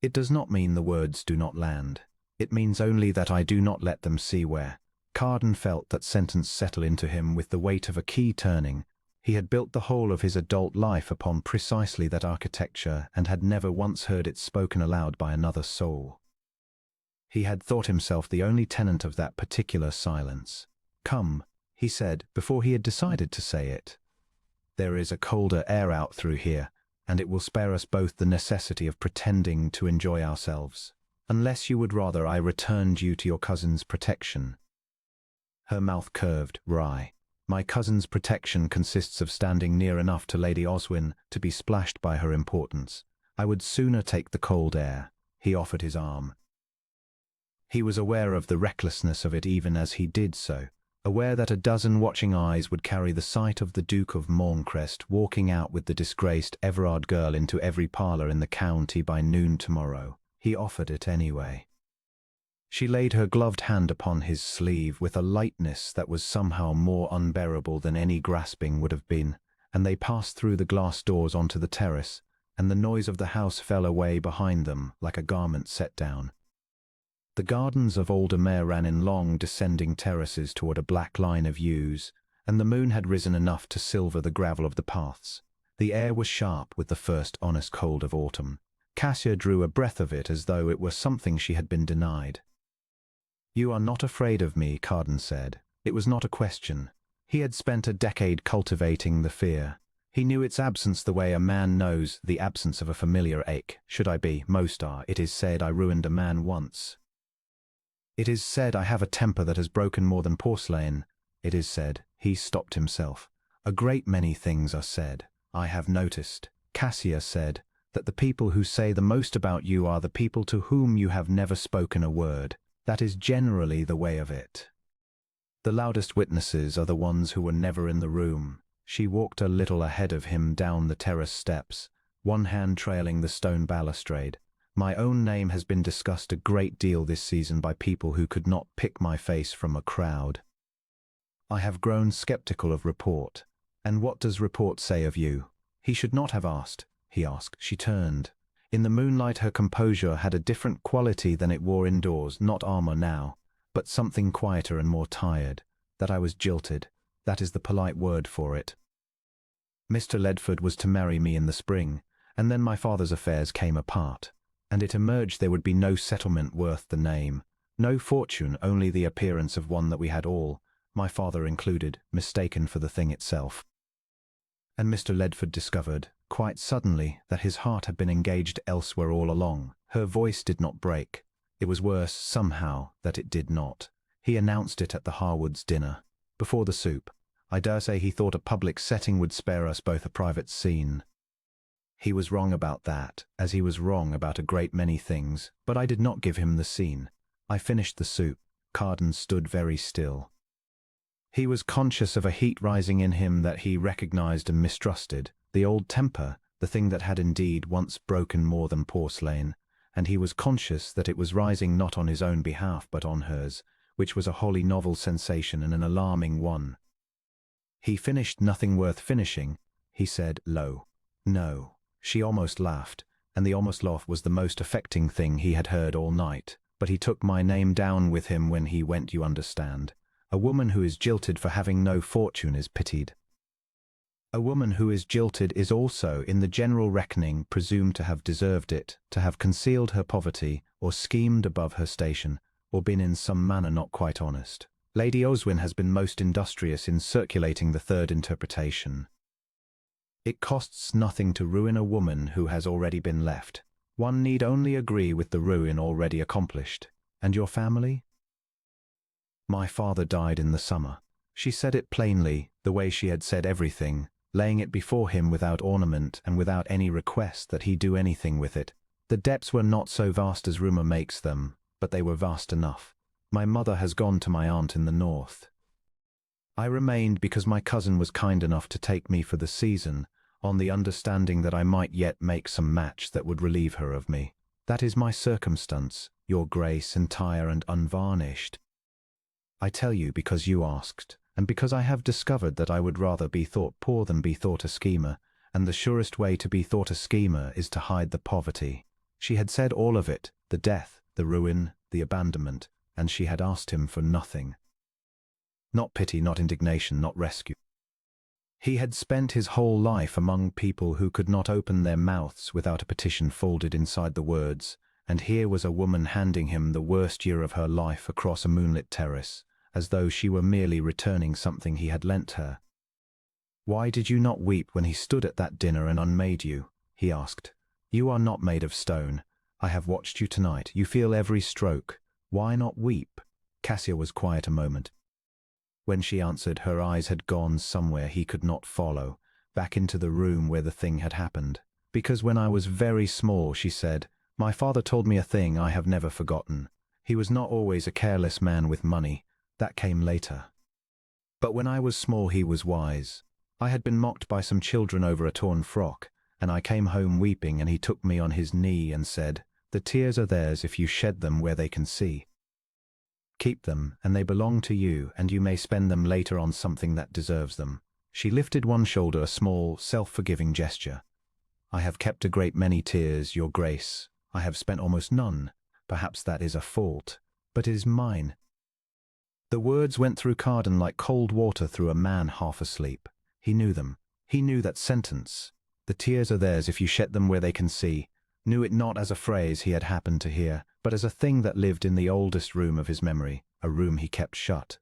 It does not mean the words do not land. It means only that I do not let them see where. Carden felt that sentence settle into him with the weight of a key turning, He had built the whole of his adult life upon precisely that architecture and had never once heard it spoken aloud by another soul. He had thought himself the only tenant of that particular silence. "Come," he said, before he had decided to say it. "There is a colder air out through here, and it will spare us both the necessity of pretending to enjoy ourselves. Unless you would rather I returned you to your cousin's protection." Her mouth curved wry. "My cousin's protection consists of standing near enough to Lady Oswin to be splashed by her importance. I would sooner take the cold air." He offered his arm. He was aware of the recklessness of it even as he did so, aware that a dozen watching eyes would carry the sight of the Duke of Morncrest walking out with the disgraced Everard girl into every parlour in the county by noon tomorrow. He offered it anyway. She laid her gloved hand upon his sleeve with a lightness that was somehow more unbearable than any grasping would have been, and they passed through the glass doors onto the terrace, and the noise of the house fell away behind them like a garment set down. The gardens of Aldermere ran in long descending terraces toward a black line of yews, and the moon had risen enough to silver the gravel of the paths. The air was sharp with the first honest cold of autumn. Cassia drew a breath of it as though it were something she had been denied. "You are not afraid of me," Carden said. It was not a question. He had spent a decade cultivating the fear. He knew its absence the way a man knows the absence of a familiar ache. "Should I be? Most are. It is said I ruined a man once. It is said I have a temper that has broken more than porcelain. It is said." He stopped himself. "A great many things are said. I have noticed," Cassia said, "that the people who say the most about you are the people to whom you have never spoken a word. That is generally the way of it. The loudest witnesses are the ones who were never in the room." She walked a little ahead of him down the terrace steps, one hand trailing the stone balustrade. "My own name has been discussed a great deal this season by people who could not pick my face from a crowd. I have grown skeptical of report. And what does report say of you?" He should not have asked. He asked. She turned. In the moonlight her composure had a different quality than it wore indoors, not armor now, but something quieter and more tired. "That I was jilted. That is the polite word for it. Mr. Ledford was to marry me in the spring, and then my father's affairs came apart, and it emerged there would be no settlement worth the name, no fortune, only the appearance of one that we had all, my father included, mistaken for the thing itself. And Mr. Ledford discovered, quite suddenly, that his heart had been engaged elsewhere all along." Her voice did not break. It was worse, somehow, that it did not. "He announced it at the Harwoods' dinner, before the soup. I dare say he thought a public setting would spare us both a private scene. He was wrong about that, as he was wrong about a great many things, but I did not give him the scene. I finished the soup." Carden stood very still. He was conscious of a heat rising in him that he recognized and mistrusted, the old temper, the thing that had indeed once broken more than porcelain, and he was conscious that it was rising not on his own behalf but on hers, which was a wholly novel sensation and an alarming one. "He finished nothing worth finishing," he said low. "No." She almost laughed, and the almost laugh was the most affecting thing he had heard all night. "But he took my name down with him when he went, you understand. A woman who is jilted for having no fortune is pitied. A woman who is jilted is also, in the general reckoning, presumed to have deserved it, to have concealed her poverty, or schemed above her station, or been in some manner not quite honest. Lady Oswin has been most industrious in circulating the third interpretation. It costs nothing to ruin a woman who has already been left. One need only agree with the ruin already accomplished. And your family?" "My father died in the summer." She said it plainly, the way she had said everything, laying it before him without ornament and without any request that he do anything with it. The depths were not so vast as rumour makes them, but they were vast enough. "My mother has gone to my aunt in the north. I remained because my cousin was kind enough to take me for the season, on the understanding that I might yet make some match that would relieve her of me. That is my circumstance, your grace, entire and unvarnished. I tell you because you asked, and because I have discovered that I would rather be thought poor than be thought a schemer, and the surest way to be thought a schemer is to hide the poverty." She had said all of it, the death, the ruin, the abandonment, and she had asked him for nothing. Not pity, not indignation, not rescue. He had spent his whole life among people who could not open their mouths without a petition folded inside the words, and here was a woman handing him the worst year of her life across a moonlit terrace, as though she were merely returning something he had lent her. "Why did you not weep when he stood at that dinner and unmade you?" he asked. "You are not made of stone. I have watched you tonight. You feel every stroke. Why not weep?" Cassia was quiet a moment. When she answered, her eyes had gone somewhere he could not follow, back into the room where the thing had happened. "Because when I was very small," she said, "my father told me a thing I have never forgotten. He was not always a careless man with money. That came later. But when I was small he was wise. I had been mocked by some children over a torn frock, and I came home weeping, and he took me on his knee and said, 'The tears are theirs if you shed them where they can see. Keep them, and they belong to you, and you may spend them later on something that deserves them.'" She lifted one shoulder, a small, self-forgiving gesture. "I have kept a great many tears, your grace. I have spent almost none. Perhaps that is a fault, but it is mine." The words went through Carden like cold water through a man half asleep. He knew them. He knew that sentence. "The tears are theirs if you shed them where they can see." Knew it not as a phrase he had happened to hear, but as a thing that lived in the oldest room of his memory, a room he kept shut.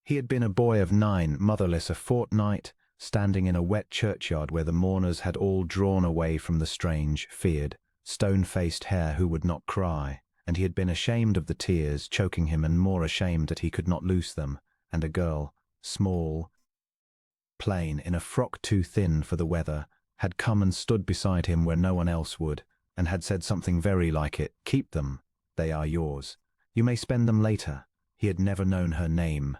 He had been a boy of 9, motherless a fortnight, standing in a wet churchyard where the mourners had all drawn away from the strange, feared, stone-faced hare who would not cry, and he had been ashamed of the tears choking him and more ashamed that he could not loose them, and a girl, small, plain, in a frock too thin for the weather, had come and stood beside him where no one else would, and had said something very like it. "Keep them. They are yours. You may spend them later." He had never known her name.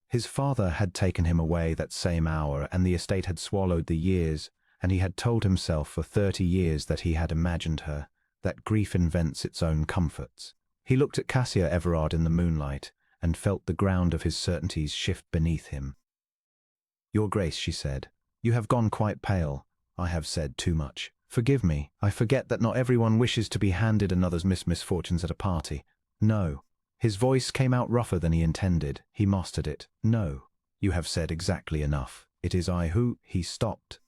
His father had taken him away that same hour, and the estate had swallowed the years, and he had told himself for 30 years that he had imagined her, that grief invents its own comforts. He looked at Cassia Everard in the moonlight, and felt the ground of his certainties shift beneath him. "Your Grace," she said, "you have gone quite pale. I have said too much. Forgive me. I forget that not everyone wishes to be handed another's misfortunes at a party. No." His voice came out rougher than he intended. He mastered it. "No. You have said exactly enough. It is I who—" He stopped.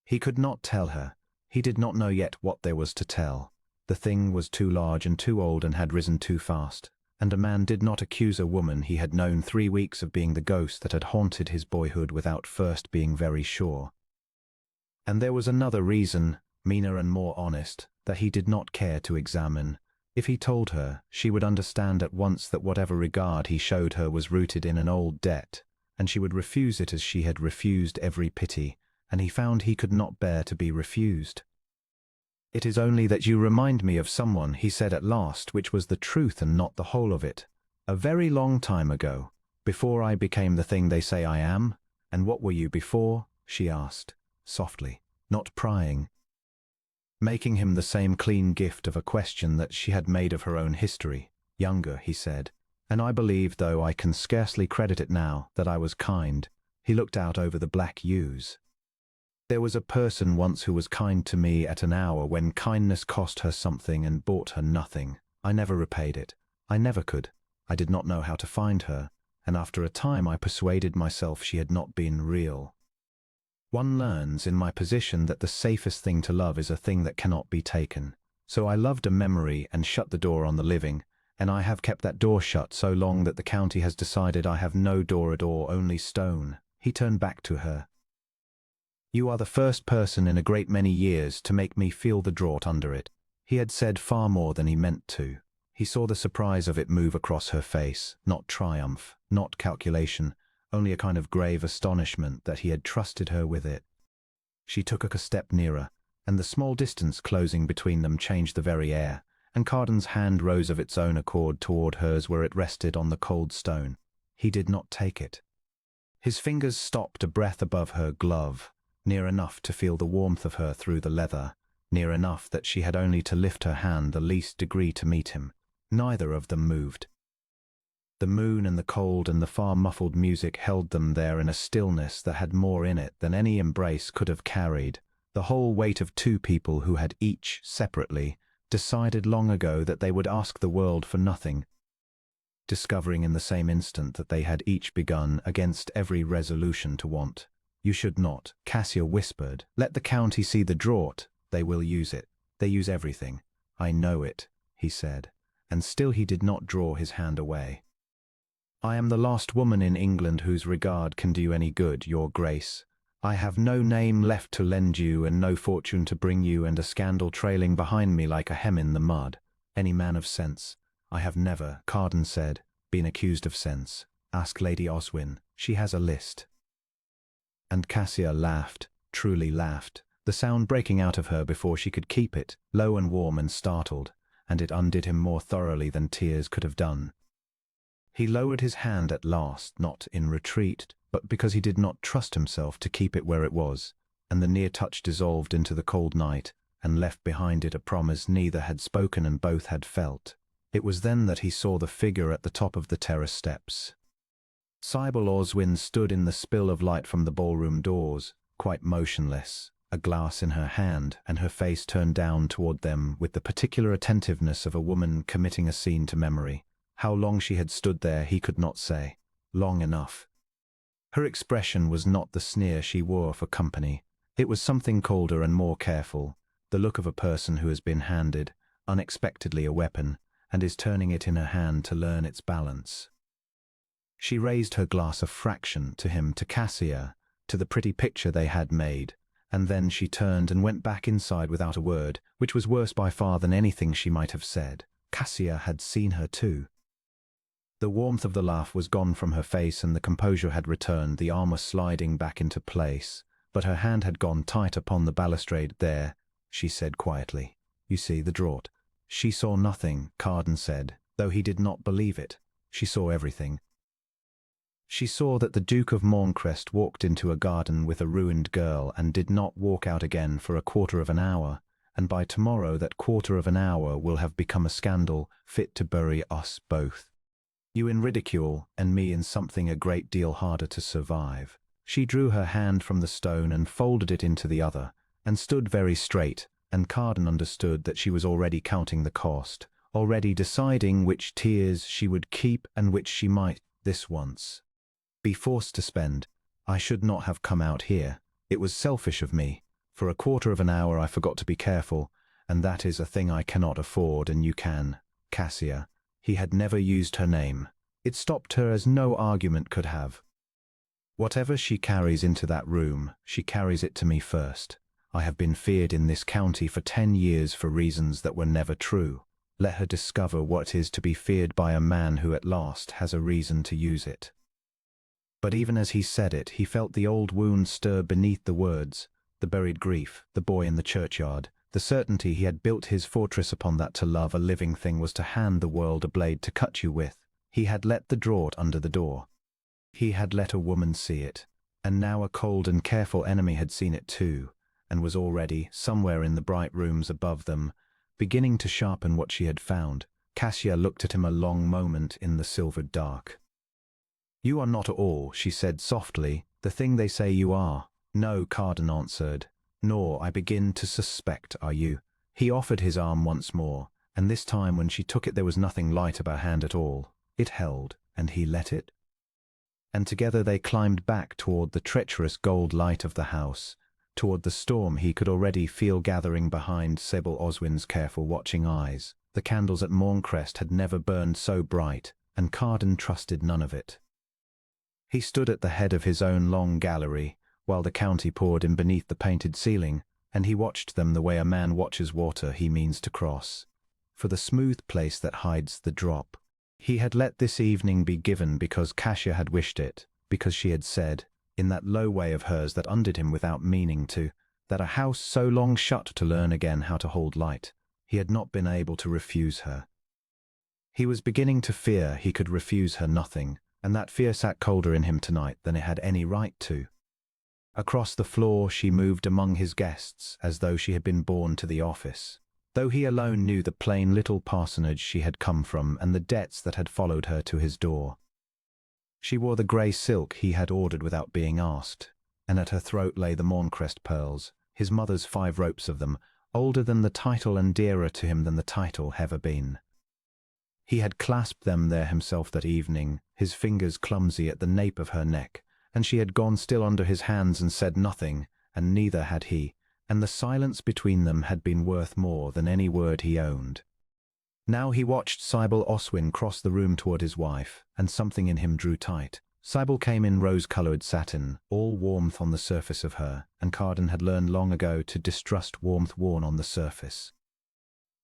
He could not tell her. He did not know yet what there was to tell. The thing was too large and too old and had risen too fast. And a man did not accuse a woman he had known 3 weeks of being the ghost that had haunted his boyhood without first being very sure. And there was another reason, meaner and more honest, that he did not care to examine. If he told her, she would understand at once that whatever regard he showed her was rooted in an old debt, and she would refuse it as she had refused every pity, and he found he could not bear to be refused. "It is only that you remind me of someone," he said at last, which was the truth and not the whole of it. "A very long time ago, before I became the thing they say I am." "And what were you before?" she asked, softly, not prying, making him the same clean gift of a question that she had made of her own history. "Younger," he said, "and I believe, though I can scarcely credit it now, that I was kind." He looked out over the black yews. "There was a person once who was kind to me at an hour when kindness cost her something and bought her nothing. I never repaid it. I never could. I did not know how to find her, and after a time I persuaded myself she had not been real. One learns in my position that the safest thing to love is a thing that cannot be taken. So I loved a memory and shut the door on the living, and I have kept that door shut so long that the county has decided I have no door at all, only stone." He turned back to her. "You are the first person in a great many years to make me feel the draught under it." He had said far more than he meant to. He saw the surprise of it move across her face, not triumph, not calculation, only a kind of grave astonishment that he had trusted her with it. She took a step nearer, and the small distance closing between them changed the very air, and Carden's hand rose of its own accord toward hers where it rested on the cold stone. He did not take it. His fingers stopped a breath above her glove, near enough to feel the warmth of her through the leather, near enough that she had only to lift her hand the least degree to meet him. Neither of them moved. The moon and the cold and the far-muffled music held them there in a stillness that had more in it than any embrace could have carried, the whole weight of two people who had each, separately, decided long ago that they would ask the world for nothing. discovering in the same instant that they had each begun against every resolution to want. You should not, Cassia whispered. Let the county see the draught. They will use it. They use everything. I know it, he said, and still he did not draw his hand away. I am the last woman in England whose regard can do you any good, your grace. I have no name left to lend you and no fortune to bring you and a scandal trailing behind me like a hem in the mud. Any man of sense. I have never, Carden said, been accused of sense. Ask Lady Oswin. She has a list. And Cassia laughed, truly laughed, the sound breaking out of her before she could keep it, low and warm and startled, and it undid him more thoroughly than tears could have done. He lowered his hand at last, not in retreat, but because he did not trust himself to keep it where it was, and the near touch dissolved into the cold night, and left behind it a promise neither had spoken and both had felt. It was then that he saw the figure at the top of the terrace steps. Sybil Oswin stood in the spill of light from the ballroom doors, quite motionless, a glass in her hand, and her face turned down toward them with the particular attentiveness of a woman committing a scene to memory. How long she had stood there he could not say. Long enough. Her expression was not the sneer she wore for company. It was something colder and more careful, the look of a person who has been handed, unexpectedly, a weapon, and is turning it in her hand to learn its balance. She raised her glass a fraction to him, to Cassia, to the pretty picture they had made, and then she turned and went back inside without a word, which was worse by far than anything she might have said. Cassia had seen her too. The warmth of the laugh was gone from her face and the composure had returned, the arm was sliding back into place, but her hand had gone tight upon the balustrade. There, she said quietly. You see the draught. She saw nothing, Carden said, though he did not believe it. She saw everything. She saw that the Duke of Morncrest walked into a garden with a ruined girl and did not walk out again for a quarter of an hour, and by tomorrow that quarter of an hour will have become a scandal fit to bury us both. You in ridicule, and me in something a great deal harder to survive. She drew her hand from the stone and folded it into the other, and stood very straight, and Carden understood that she was already counting the cost, already deciding which tears she would keep and which she might, this once, be forced to spend. I should not have come out here. It was selfish of me. For a quarter of an hour I forgot to be careful, and that is a thing I cannot afford, and you can, Cassia. He had never used her name. It stopped her as no argument could have. Whatever she carries into that room, she carries it to me first. I have been feared in this county for 10 years for reasons that were never true. Let her discover what is to be feared by a man who at last has a reason to use it. But even as he said it, he felt the old wound stir beneath the words, the buried grief, the boy in the churchyard, the certainty he had built his fortress upon, that to love a living thing was to hand the world a blade to cut you with. He had let the draught under the door. He had let a woman see it, and now a cold and careful enemy had seen it too, and was already, somewhere in the bright rooms above them, beginning to sharpen what she had found. Cassia looked at him a long moment in the silvered dark. You are not all, she said softly, the thing they say you are. No, Carden answered. Nor, I begin to suspect, are you. He offered his arm once more, and this time when she took it there was nothing light about her hand at all. It held, and he let it. And together they climbed back toward the treacherous gold light of the house, toward the storm he could already feel gathering behind Sybil Oswin's careful watching eyes. The candles at Morncrest had never burned so bright, and Carden trusted none of it. He stood at the head of his own long gallery, while the county poured in beneath the painted ceiling, and he watched them the way a man watches water he means to cross, for the smooth place that hides the drop. He had let this evening be given because Cassia had wished it, because she had said, in that low way of hers that undid him without meaning to, that a house so long shut to learn again how to hold light. He had not been able to refuse her. He was beginning to fear he could refuse her nothing, and that fear sat colder in him tonight than it had any right to. Across the floor she moved among his guests as though she had been born to the office, though he alone knew the plain little parsonage she had come from and the debts that had followed her to his door. She wore the grey silk he had ordered without being asked, and at her throat lay the Morncrest pearls, his mother's 5 ropes of them, older than the title and dearer to him than the title ever been. He had clasped them there himself that evening, his fingers clumsy at the nape of her neck, and she had gone still under his hands and said nothing, and neither had he, and the silence between them had been worth more than any word he owned. Now he watched Sybil Oswin cross the room toward his wife, and something in him drew tight. Sybil came in rose-colored satin, all warmth on the surface of her, and Carden had learned long ago to distrust warmth worn on the surface.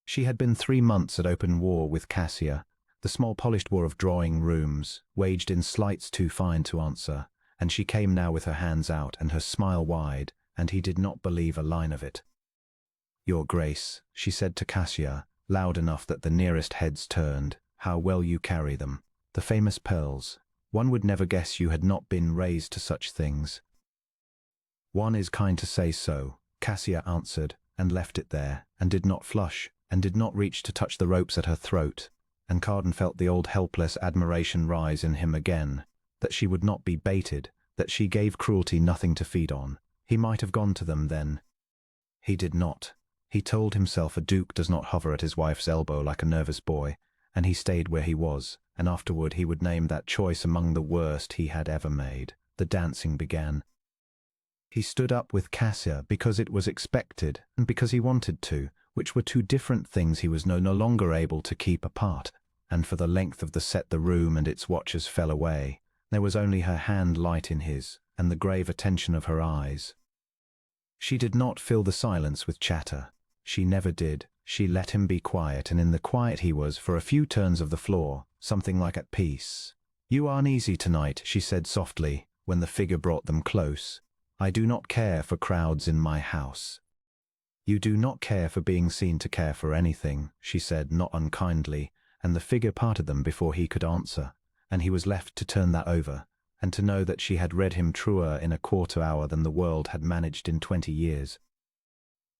She had been 3 months at open war with Cassia, the small polished war of drawing rooms, waged in slights too fine to answer, and she came now with her hands out and her smile wide, and he did not believe a line of it. "Your Grace," she said to Cassia, loud enough that the nearest heads turned, "how well you carry them. The famous pearls. One would never guess you had not been raised to such things." "One is kind to say so," Cassia answered, and left it there, and did not flush, and did not reach to touch the ropes at her throat, and Carden felt the old helpless admiration rise in him again, that she would not be baited, that she gave cruelty nothing to feed on. He might have gone to them then. He did not. He told himself a duke does not hover at his wife's elbow like a nervous boy, and he stayed where he was, and afterward he would name that choice among the worst he had ever made. The dancing began. He stood up with Cassia because it was expected, and because he wanted to, which were two different things he was no longer able to keep apart, and for the length of the set the room and its watchers fell away. There was only her hand light in his, and the grave attention of her eyes. She did not fill the silence with chatter. She never did. She let him be quiet, and in the quiet he was, for a few turns of the floor, something like at peace. "You are uneasy tonight," she said softly, when the figure brought them close. "I do not care for crowds in my house." "You do not care for being seen to care for anything," she said, not unkindly, and the figure parted them before he could answer, and he was left to turn that over, and to know that she had read him truer in a quarter hour than the world had managed in 20 years.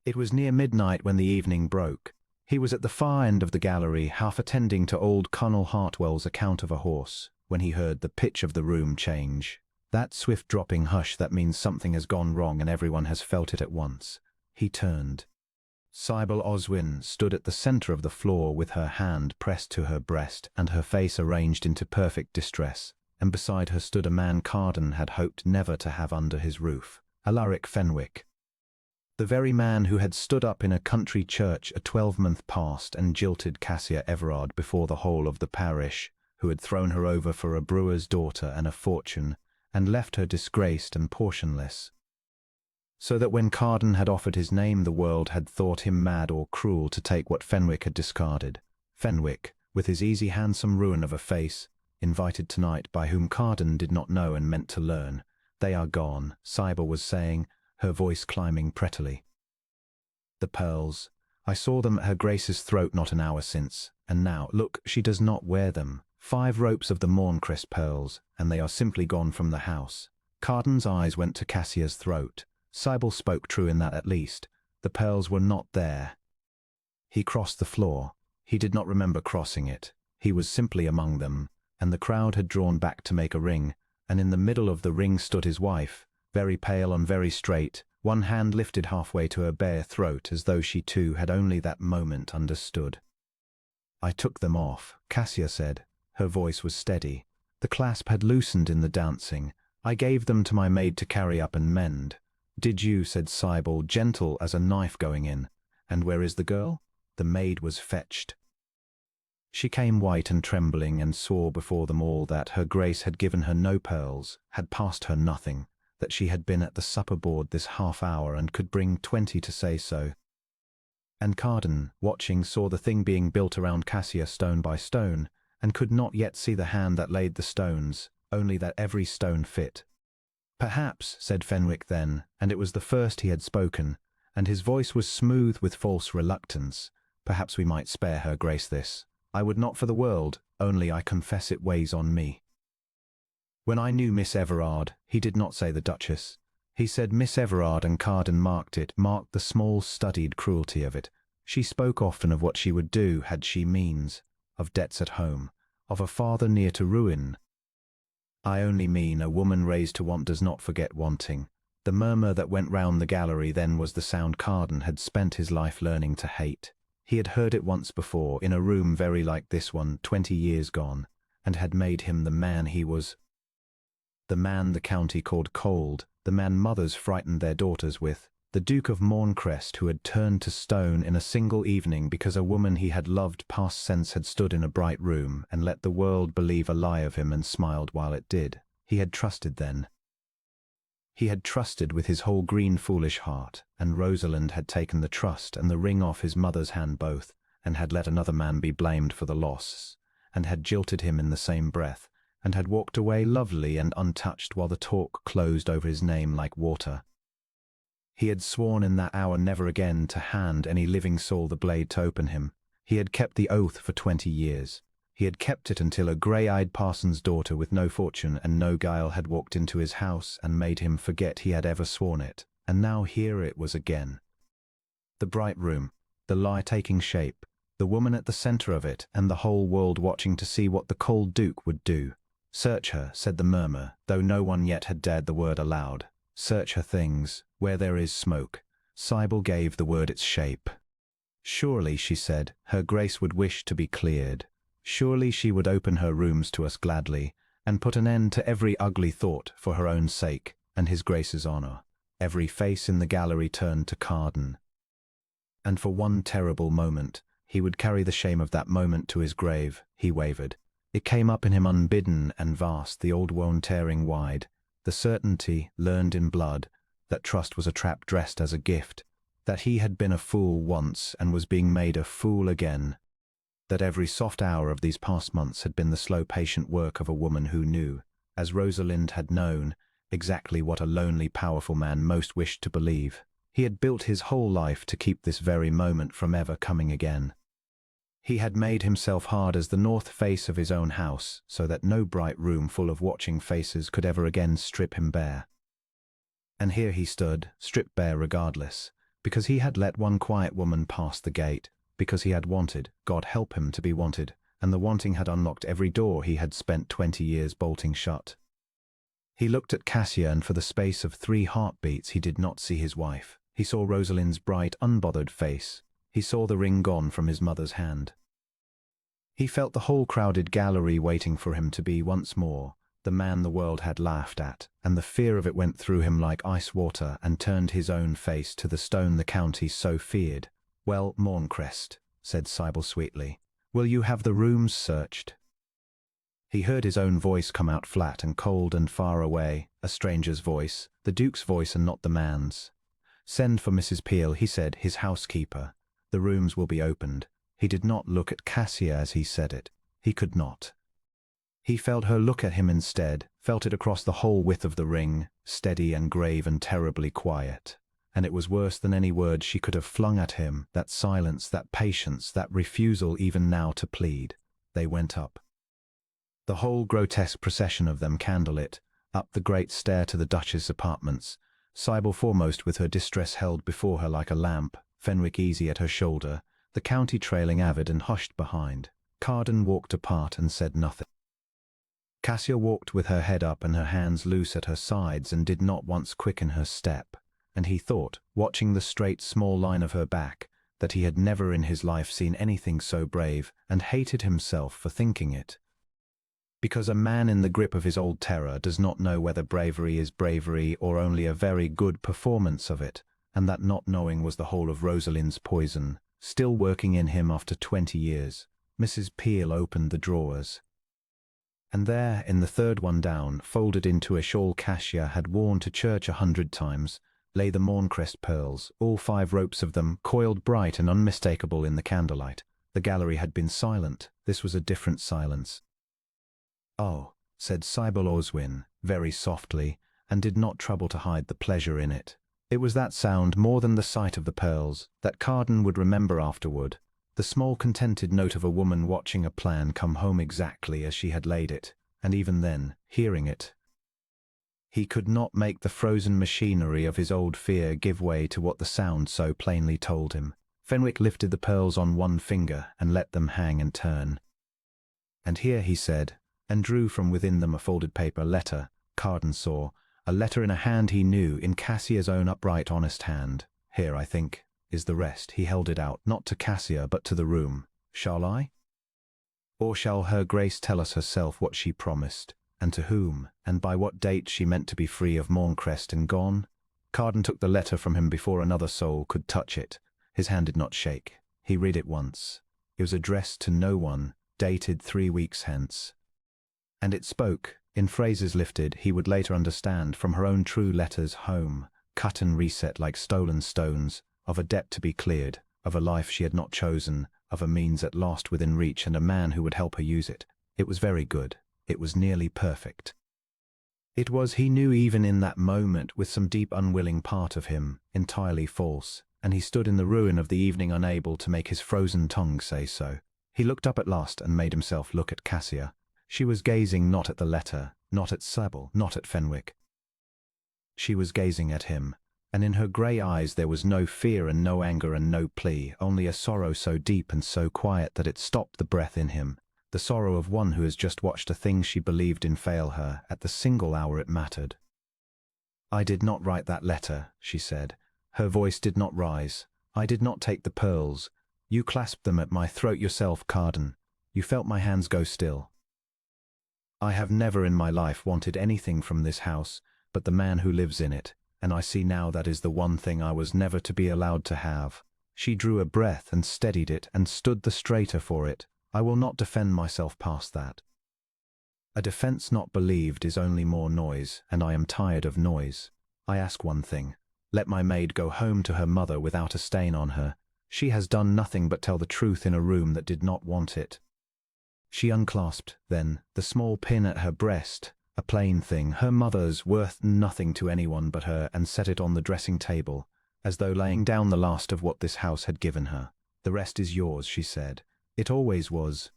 It was near midnight when the evening broke. He was at the far end of the gallery, half attending to old Colonel Hartwell's account of a horse, when he heard the pitch of the room change. That swift dropping hush that means something has gone wrong and everyone has felt it at once. He turned. Sybil Oswin stood at the center of the floor with her hand pressed to her breast and her face arranged into perfect distress, and beside her stood a man Carden had hoped never to have under his roof, Alaric Fenwick. The very man who had stood up in a country church a 12-month past and jilted Cassia Everard before the whole of the parish, who had thrown her over for a brewer's daughter and a fortune, and left her disgraced and portionless. So that when Carden had offered his name the world had thought him mad or cruel to take what Fenwick had discarded. Fenwick, with his easy handsome ruin of a face, invited tonight by whom Carden did not know and meant to learn. "They are gone," Sybil was saying, her voice climbing prettily. "The pearls. I saw them at her Grace's throat not an hour since, and now, look, she does not wear them. 5 ropes of the Morncrest pearls, and they are simply gone from the house." Carden's eyes went to Cassia's throat. Sybil spoke true in that at least. The pearls were not there. He crossed the floor. He did not remember crossing it. He was simply among them, and the crowd had drawn back to make a ring, and in the middle of the ring stood his wife, very pale and very straight, one hand lifted halfway to her bare throat as though she too had only that moment understood. "I took them off," Cassia said. Her voice was steady. "The clasp had loosened in the dancing. I gave them to my maid to carry up and mend." "Did you?" said Sybil, gentle as a knife going in. "And where is the girl?" "The maid was fetched." She came white and trembling and swore before them all that her Grace had given her no pearls, had passed her nothing, that she had been at the supper board this half hour and could bring 20 to say so. And Carden, watching, saw the thing being built around Cassia stone by stone, and could not yet see the hand that laid the stones, only that every stone fit. "Perhaps," said Fenwick then, and it was the first he had spoken, and his voice was smooth with false reluctance, "perhaps we might spare her Grace this. I would not for the world, only I confess it weighs on me." When I knew Miss Everard, he did not say the Duchess. He said Miss Everard, and Carden marked the small studied cruelty of it. She spoke often of what she would do had she means, of debts at home, of a father near to ruin. "I only mean a woman raised to want does not forget wanting." The murmur that went round the gallery then was the sound Carden had spent his life learning to hate. He had heard it once before, in a room very like this one, 20 years gone, and had made him the man he was. The man the county called cold, the man mothers frightened their daughters with, the Duke of Morncrest who had turned to stone in a single evening because a woman he had loved past sense had stood in a bright room and let the world believe a lie of him and smiled while it did. He had trusted then. He had trusted with his whole green foolish heart, and Rosalind had taken the trust and the ring off his mother's hand both, and had let another man be blamed for the loss, and had jilted him in the same breath, and had walked away lovely and untouched while the talk closed over his name like water. He had sworn in that hour never again to hand any living soul the blade to open him. He had kept the oath for 20 years. He had kept it until a grey-eyed parson's daughter with no fortune and no guile had walked into his house and made him forget he had ever sworn it, and now here it was again. The bright room, the lie taking shape, the woman at the centre of it, and the whole world watching to see what the cold Duke would do. Search her, said the murmur, though no one yet had dared the word aloud. Search her things, where there is smoke. Sybil gave the word its shape. Surely, she said, her grace would wish to be cleared. Surely she would open her rooms to us gladly, and put an end to every ugly thought for her own sake and his grace's honour. Every face in the gallery turned to Carden. And for one terrible moment, he would carry the shame of that moment to his grave. He wavered. It came up in him unbidden and vast, the old wound tearing wide, the certainty, learned in blood, that trust was a trap dressed as a gift, that he had been a fool once and was being made a fool again, that every soft hour of these past months had been the slow patient work of a woman who knew, as Rosalind had known, exactly what a lonely powerful man most wished to believe. He had built his whole life to keep this very moment from ever coming again. He had made himself hard as the north face of his own house, so that no bright room full of watching faces could ever again strip him bare. And here he stood, stripped bare regardless, because he had let one quiet woman pass the gate, because he had wanted, God help him to be wanted, and the wanting had unlocked every door he had spent 20 years bolting shut. He looked at Cassia, and for the space of 3 heartbeats he did not see his wife. He saw Rosalind's bright, unbothered face. He saw the ring gone from his mother's hand. He felt the whole crowded gallery waiting for him to be once more the man the world had laughed at, and the fear of it went through him like ice water and turned his own face to the stone the county so feared. Well, Morncrest, said Sybil sweetly, will you have the rooms searched? He heard his own voice come out flat and cold and far away, a stranger's voice, the Duke's voice and not the man's. Send for Mrs. Peel, he said, his housekeeper. The rooms will be opened. He did not look at Cassia as he said it. He could not. He felt her look at him instead, felt it across the whole width of the ring, steady and grave and terribly quiet. And it was worse than any word she could have flung at him, that silence, that patience, that refusal even now to plead. They went up. The whole grotesque procession of them candlelit, up the great stair to the Duchess' apartments, Sybil foremost with her distress held before her like a lamp, Fenwick easy at her shoulder, the county trailing avid and hushed behind. Carden walked apart and said nothing. Cassia walked with her head up and her hands loose at her sides and did not once quicken her step, and he thought, watching the straight small line of her back, that he had never in his life seen anything so brave, and hated himself for thinking it. Because a man in the grip of his old terror does not know whether bravery is bravery or only a very good performance of it, and that not knowing was the whole of Rosalind's poison, still working in him after 20 years. Mrs. Peel opened the drawers. And there, in the third one down, folded into a shawl Cassia had worn to church 100 times, lay the Morncrest pearls, all 5 ropes of them, coiled bright and unmistakable in the candlelight. The gallery had been silent. This was a different silence. Oh, said Sybil Oswin, very softly, and did not trouble to hide the pleasure in it. It was that sound, more than the sight of the pearls, that Carden would remember afterward, the small contented note of a woman watching a plan come home exactly as she had laid it, and even then, hearing it, he could not make the frozen machinery of his old fear give way to what the sound so plainly told him. Fenwick lifted the pearls on one finger and let them hang and turn. And here, he said, and drew from within them a folded paper letter. Carden saw, a letter in a hand he knew, in Cassia's own upright honest hand. Here, I think, is the rest. He held it out, not to Cassia, but to the room. Shall I? Or shall her grace tell us herself what she promised, and to whom, and by what date she meant to be free of Morncrest and gone? Carden took the letter from him before another soul could touch it. His hand did not shake. He read it once. It was addressed to no one, dated 3 weeks hence. And it spoke, in phrases lifted he would later understand from her own true letters home, cut and reset like stolen stones, of a debt to be cleared, of a life she had not chosen, of a means at last within reach and a man who would help her use it. It was very good. It was nearly perfect. It was, he knew even in that moment, with some deep unwilling part of him, entirely false, and he stood in the ruin of the evening unable to make his frozen tongue say so. He looked up at last and made himself look at Cassia. She was gazing not at the letter, not at Sybil, not at Fenwick. She was gazing at him, and in her grey eyes there was no fear and no anger and no plea, only a sorrow so deep and so quiet that it stopped the breath in him, the sorrow of one who has just watched a thing she believed in fail her at the single hour it mattered. "I did not write that letter," she said. Her voice did not rise. "I did not take the pearls. You clasped them at my throat yourself, Carden. You felt my hands go still. I have never in my life wanted anything from this house but the man who lives in it, and I see now that is the one thing I was never to be allowed to have." She drew a breath and steadied it and stood the straighter for it. "I will not defend myself past that. A defense not believed is only more noise, and I am tired of noise. I ask one thing. Let my maid go home to her mother without a stain on her. She has done nothing but tell the truth in a room that did not want it." She unclasped, then, the small pin at her breast, a plain thing, her mother's, worth nothing to anyone but her, and set it on the dressing table, as though laying down the last of what this house had given her. "The rest is yours," she said. "It always was.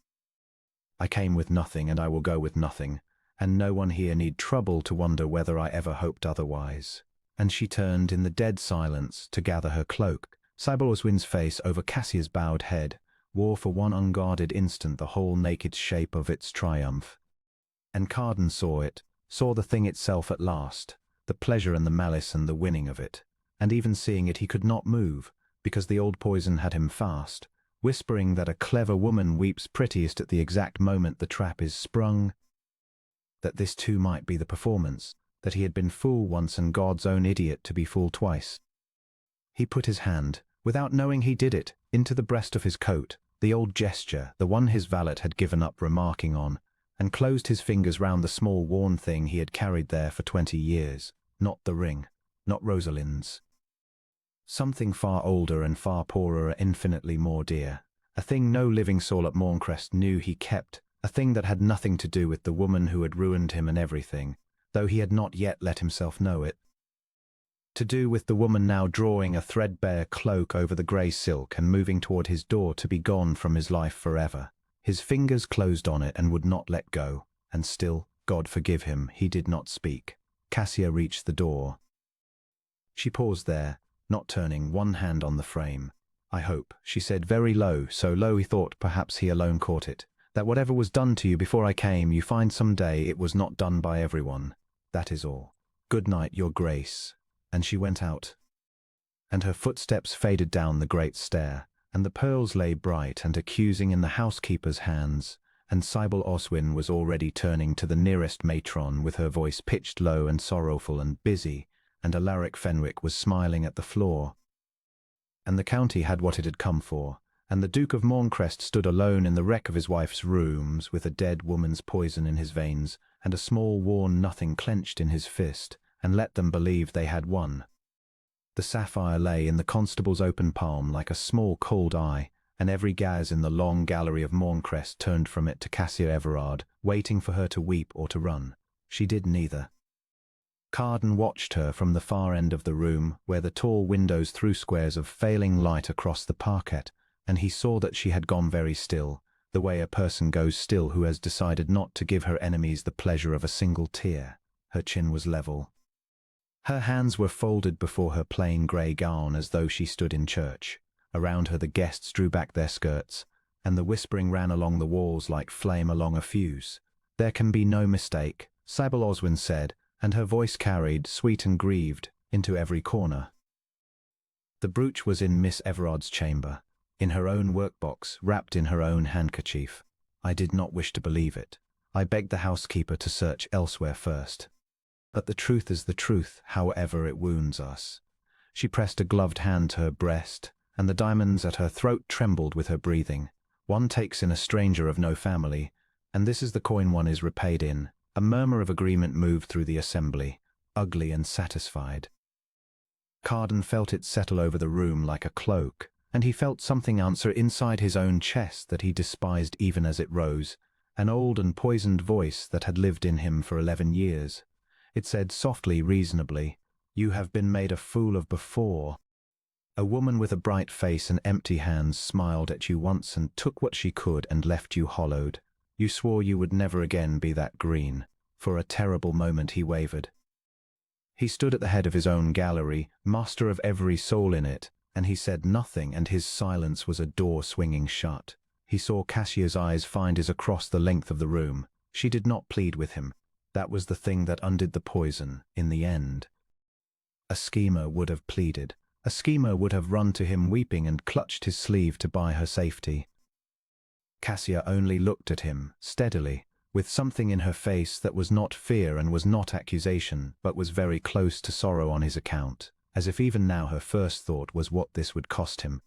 I came with nothing, and I will go with nothing, and no one here need trouble to wonder whether I ever hoped otherwise." And she turned in the dead silence to gather her cloak. Sybil Oswin's face over Cassia's bowed head wore for one unguarded instant the whole naked shape of its triumph. And Carden saw it, saw the thing itself at last, the pleasure and the malice and the winning of it. And even seeing it he could not move, because the old poison had him fast, whispering that a clever woman weeps prettiest at the exact moment the trap is sprung. That this too might be the performance, that he had been fool once and God's own idiot to be fool twice. He put his hand, without knowing he did it, into the breast of his coat, the old gesture, the one his valet had given up remarking on, and closed his fingers round the small worn thing he had carried there for 20 years, not the ring, not Rosalind's. Something far older and far poorer, infinitely more dear, a thing no living soul at Morncrest knew he kept, a thing that had nothing to do with the woman who had ruined him and everything, though he had not yet let himself know it. To do with the woman now drawing a threadbare cloak over the grey silk and moving toward his door to be gone from his life forever. His fingers closed on it and would not let go, and still, God forgive him, he did not speak. Cassia reached the door. She paused there, not turning, one hand on the frame. "I hope," she said very low, so low he thought perhaps he alone caught it, "that whatever was done to you before I came, you find some day it was not done by everyone. That is all. Good night, your grace." And she went out. And her footsteps faded down the great stair, and the pearls lay bright and accusing in the housekeeper's hands, and Sybil Oswin was already turning to the nearest matron with her voice pitched low and sorrowful and busy, and Alaric Fenwick was smiling at the floor. And the county had what it had come for, and the Duke of Morncrest stood alone in the wreck of his wife's rooms, with a dead woman's poison in his veins, and a small worn nothing clenched in his fist, and let them believe they had won. The sapphire lay in the constable's open palm like a small cold eye, and every gaze in the long gallery of Morncrest turned from it to Cassia Everard, waiting for her to weep or to run. She did neither. Carden watched her from the far end of the room, where the tall windows threw squares of failing light across the parquet, and he saw that she had gone very still, the way a person goes still who has decided not to give her enemies the pleasure of a single tear. Her chin was level. Her hands were folded before her plain grey gown as though she stood in church. Around her the guests drew back their skirts, and the whispering ran along the walls like flame along a fuse. "There can be no mistake," Sybil Oswin said, and her voice carried, sweet and grieved, into every corner. The brooch was in Miss Everard's chamber, in her own workbox, wrapped in her own handkerchief. I did not wish to believe it. I begged the housekeeper to search elsewhere first. But the truth is the truth, however it wounds us. She pressed a gloved hand to her breast, and the diamonds at her throat trembled with her breathing. One takes in a stranger of no family, and this is the coin one is repaid in. A murmur of agreement moved through the assembly, ugly and satisfied. Carden felt it settle over the room like a cloak, and he felt something answer inside his own chest that he despised even as it rose, an old and poisoned voice that had lived in him for 11 years. It said softly, reasonably, "You have been made a fool of before." A woman with a bright face and empty hands smiled at you once and took what she could and left you hollowed. You swore you would never again be that green. For a terrible moment he wavered. He stood at the head of his own gallery, master of every soul in it, and he said nothing, and his silence was a door swinging shut. He saw Cassia's eyes find his across the length of the room. She did not plead with him. That was the thing that undid the poison, in the end. A schemer would have pleaded. A schemer would have run to him weeping and clutched his sleeve to buy her safety. Cassia only looked at him, steadily, with something in her face that was not fear and was not accusation, but was very close to sorrow on his account, as if even now her first thought was what this would cost him.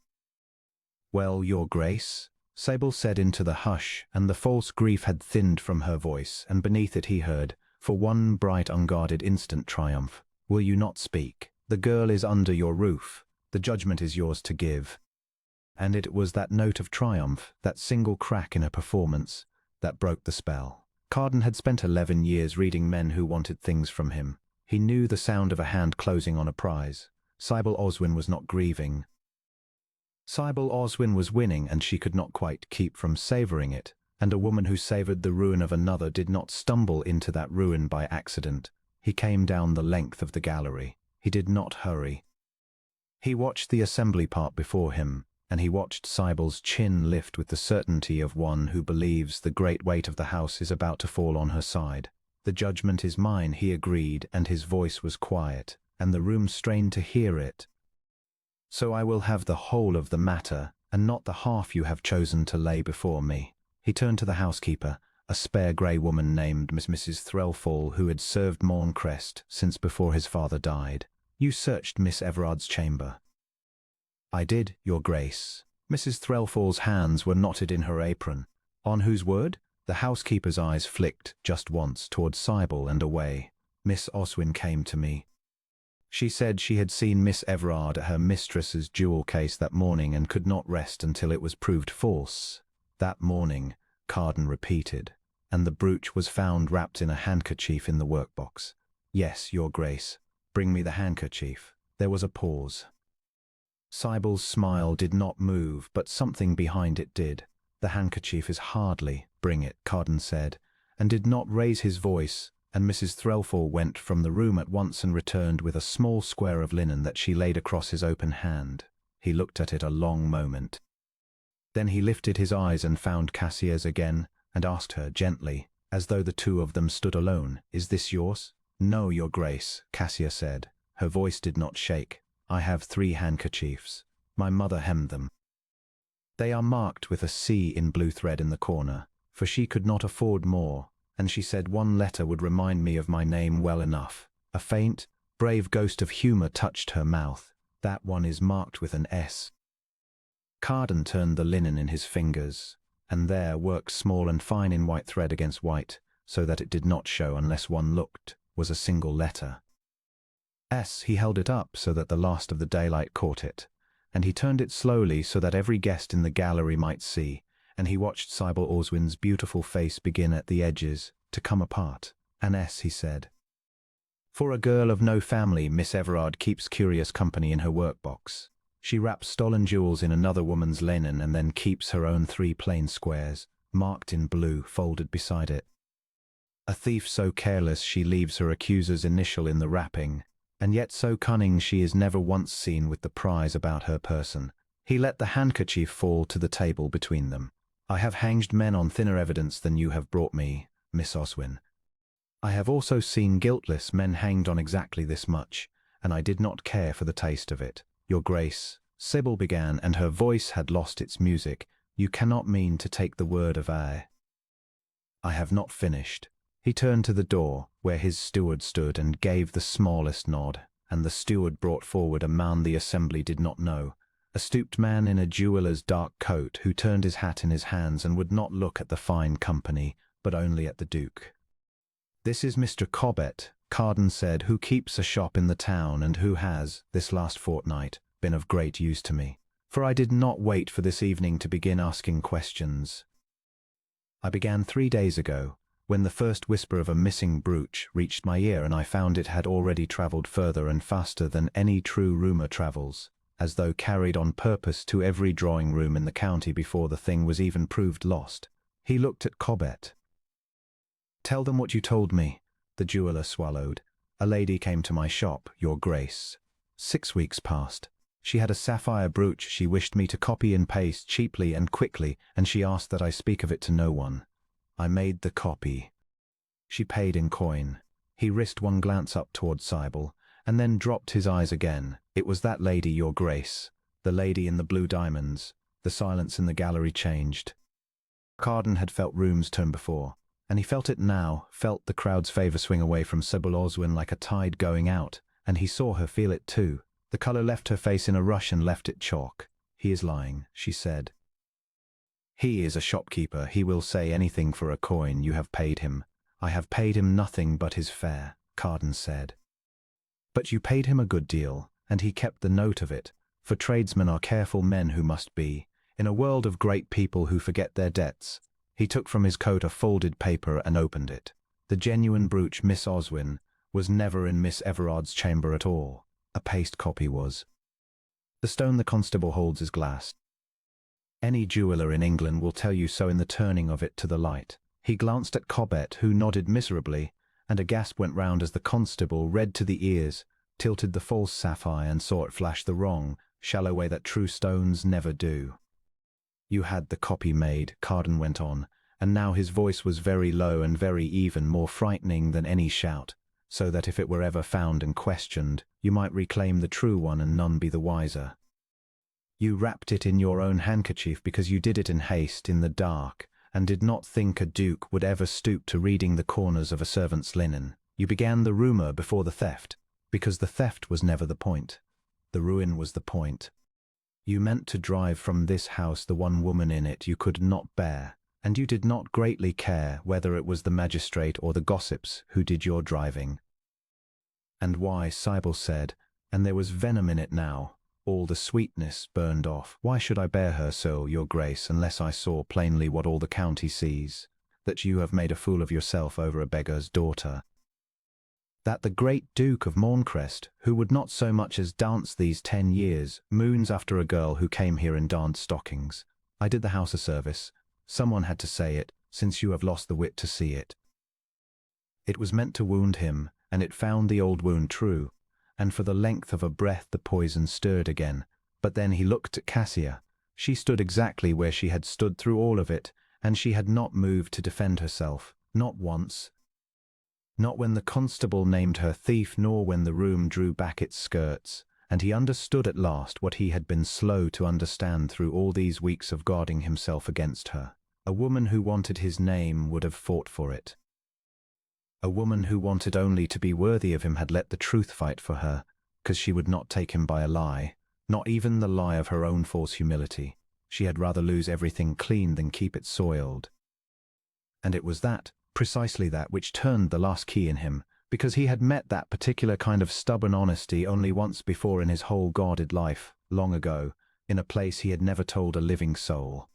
"Well, your grace," Sable said into the hush, and the false grief had thinned from her voice, and beneath it he heard, for one bright unguarded instant, triumph. "Will you not speak? The girl is under your roof. The judgment is yours to give." And it was that note of triumph, that single crack in her performance, that broke the spell. Carden had spent 11 years reading men who wanted things from him. He knew the sound of a hand closing on a prize. Sybil Oswin was not grieving. Sybil Oswin was winning, and she could not quite keep from savouring it, and a woman who savoured the ruin of another did not stumble into that ruin by accident. He came down the length of the gallery. He did not hurry. He watched the assembly part before him, and he watched Sybil's chin lift with the certainty of one who believes the great weight of the house is about to fall on her side. "The judgment is mine," he agreed, and his voice was quiet, and the room strained to hear it. "So I will have the whole of the matter, and not the half you have chosen to lay before me." He turned to the housekeeper, a spare grey woman named Mrs. Threlfall, who had served Morncrest since before his father died. "You searched Miss Everard's chamber." "I did, your grace." Mrs. Threlfall's hands were knotted in her apron. "On whose word?" The housekeeper's eyes flicked just once towards Sybil and away. "Miss Oswin came to me. She said she had seen Miss Everard at her mistress's jewel case that morning and could not rest until it was proved false." "That morning," Carden repeated, "and the brooch was found wrapped in a handkerchief in the workbox." "Yes, your grace. Bring me the handkerchief." There was a pause. Sybil's smile did not move, but something behind it did. "The handkerchief is hardly—" "Bring it," Carden said, and did not raise his voice, and Mrs. Threlfall went from the room at once and returned with a small square of linen that she laid across his open hand. He looked at it a long moment. Then he lifted his eyes and found Cassia's again, and asked her gently, as though the two of them stood alone, "Is this yours?" "No, your grace," Cassia said. Her voice did not shake. "I have 3 handkerchiefs. My mother hemmed them. They are marked with a C in blue thread in the corner, for she could not afford more, and she said one letter would remind me of my name well enough." A faint, brave ghost of humour touched her mouth. "That one is marked with an S." Carden turned the linen in his fingers, and there, worked small and fine in white thread against white, so that it did not show unless one looked, was a single letter. S. He held it up so that the last of the daylight caught it, and he turned it slowly so that every guest in the gallery might see, and he watched Sybil Oswin's beautiful face begin at the edges, to come apart. "An S," he said. "For a girl of no family, Miss Everard keeps curious company in her workbox. She wraps stolen jewels in another woman's linen and then keeps her own 3 plain squares, marked in blue, folded beside it. A thief so careless she leaves her accuser's initial in the wrapping, and yet so cunning she is never once seen with the prize about her person." He let the handkerchief fall to the table between them. "I have hanged men on thinner evidence than you have brought me, Miss Oswin. I have also seen guiltless men hanged on exactly this much, and I did not care for the taste of it. Your Grace, Sybil began, and her voice had lost its music. You cannot mean to take the word of I have not finished. He turned to the door, where his steward stood, and gave the smallest nod, and the steward brought forward a man the assembly did not know, a stooped man in a jeweller's dark coat, who turned his hat in his hands and would not look at the fine company, but only at the Duke. "This is Mr. Cobbett," Carden said, "who keeps a shop in the town, and who has, this last fortnight, been of great use to me, for I did not wait for this evening to begin asking questions. I began 3 days ago, when the first whisper of a missing brooch reached my ear, and I found it had already travelled further and faster than any true rumour travels, as though carried on purpose to every drawing-room in the county before the thing was even proved lost." He looked at Cobbett. "Tell them what you told me." The jeweller swallowed. "A lady came to my shop, Your Grace. 6 weeks past. She had a sapphire brooch she wished me to copy and paste cheaply and quickly, and she asked that I speak of it to no one. I made the copy. She paid in coin." He risked one glance up toward Sybil, and then dropped his eyes again. "It was that lady, Your Grace. The lady in the blue diamonds." The silence in the gallery changed. Carden had felt rooms turn before, and he felt it now, felt the crowd's favour swing away from Sybil Oswin like a tide going out, and he saw her feel it too. The colour left her face in a rush and left it chalk. "He is lying," she said. "He is a shopkeeper. He will say anything for a coin. You have paid him." "I have paid him nothing but his fare," Carden said. "But you paid him a good deal, and he kept the note of it, for tradesmen are careful men who must be, in a world of great people who forget their debts." He took from his coat a folded paper and opened it. The genuine brooch, Miss Oswin, was never in Miss Everard's chamber at all. A paste copy was. "The stone the constable holds is glass. Any jeweller in England will tell you so in the turning of it to the light." He glanced at Cobbett, who nodded miserably, and a gasp went round as the constable, red to the ears, tilted the false sapphire and saw it flash the wrong, shallow way that true stones never do. "You had the copy made," Carden went on, and now his voice was very low and very even, more frightening than any shout, so that if it were ever found and questioned, you might reclaim the true one and none be the wiser. "You wrapped it in your own handkerchief because you did it in haste, in the dark, and did not think a duke would ever stoop to reading the corners of a servant's linen. You began the rumour before the theft, because the theft was never the point. The ruin was the point. You meant to drive from this house the one woman in it you could not bear, and you did not greatly care whether it was the magistrate or the gossips who did your driving." "And why," Sybil said, and there was venom in it now, all the sweetness burned off, "why should I bear her so, Your Grace, unless I saw plainly what all the county sees, that you have made a fool of yourself over a beggar's daughter? That the great Duke of Morncrest, who would not so much as dance these 10 years, moons after a girl who came here in darned stockings. I did the house a service. Someone had to say it, since you have lost the wit to see it. It was meant to wound him, and it found the old wound true, and for the length of a breath the poison stirred again. But then he looked at Cassia. She stood exactly where she had stood through all of it, and she had not moved to defend herself, not once. Not when the constable named her thief, nor when the room drew back its skirts, and he understood at last what he had been slow to understand through all these weeks of guarding himself against her. A woman who wanted his name would have fought for it. A woman who wanted only to be worthy of him had let the truth fight for her, because she would not take him by a lie, not even the lie of her own false humility. She had rather lose everything clean than keep it soiled. And it was that, precisely that, which turned the last key in him, because he had met that particular kind of stubborn honesty only once before in his whole guarded life, long ago, in a place he had never told a living soul.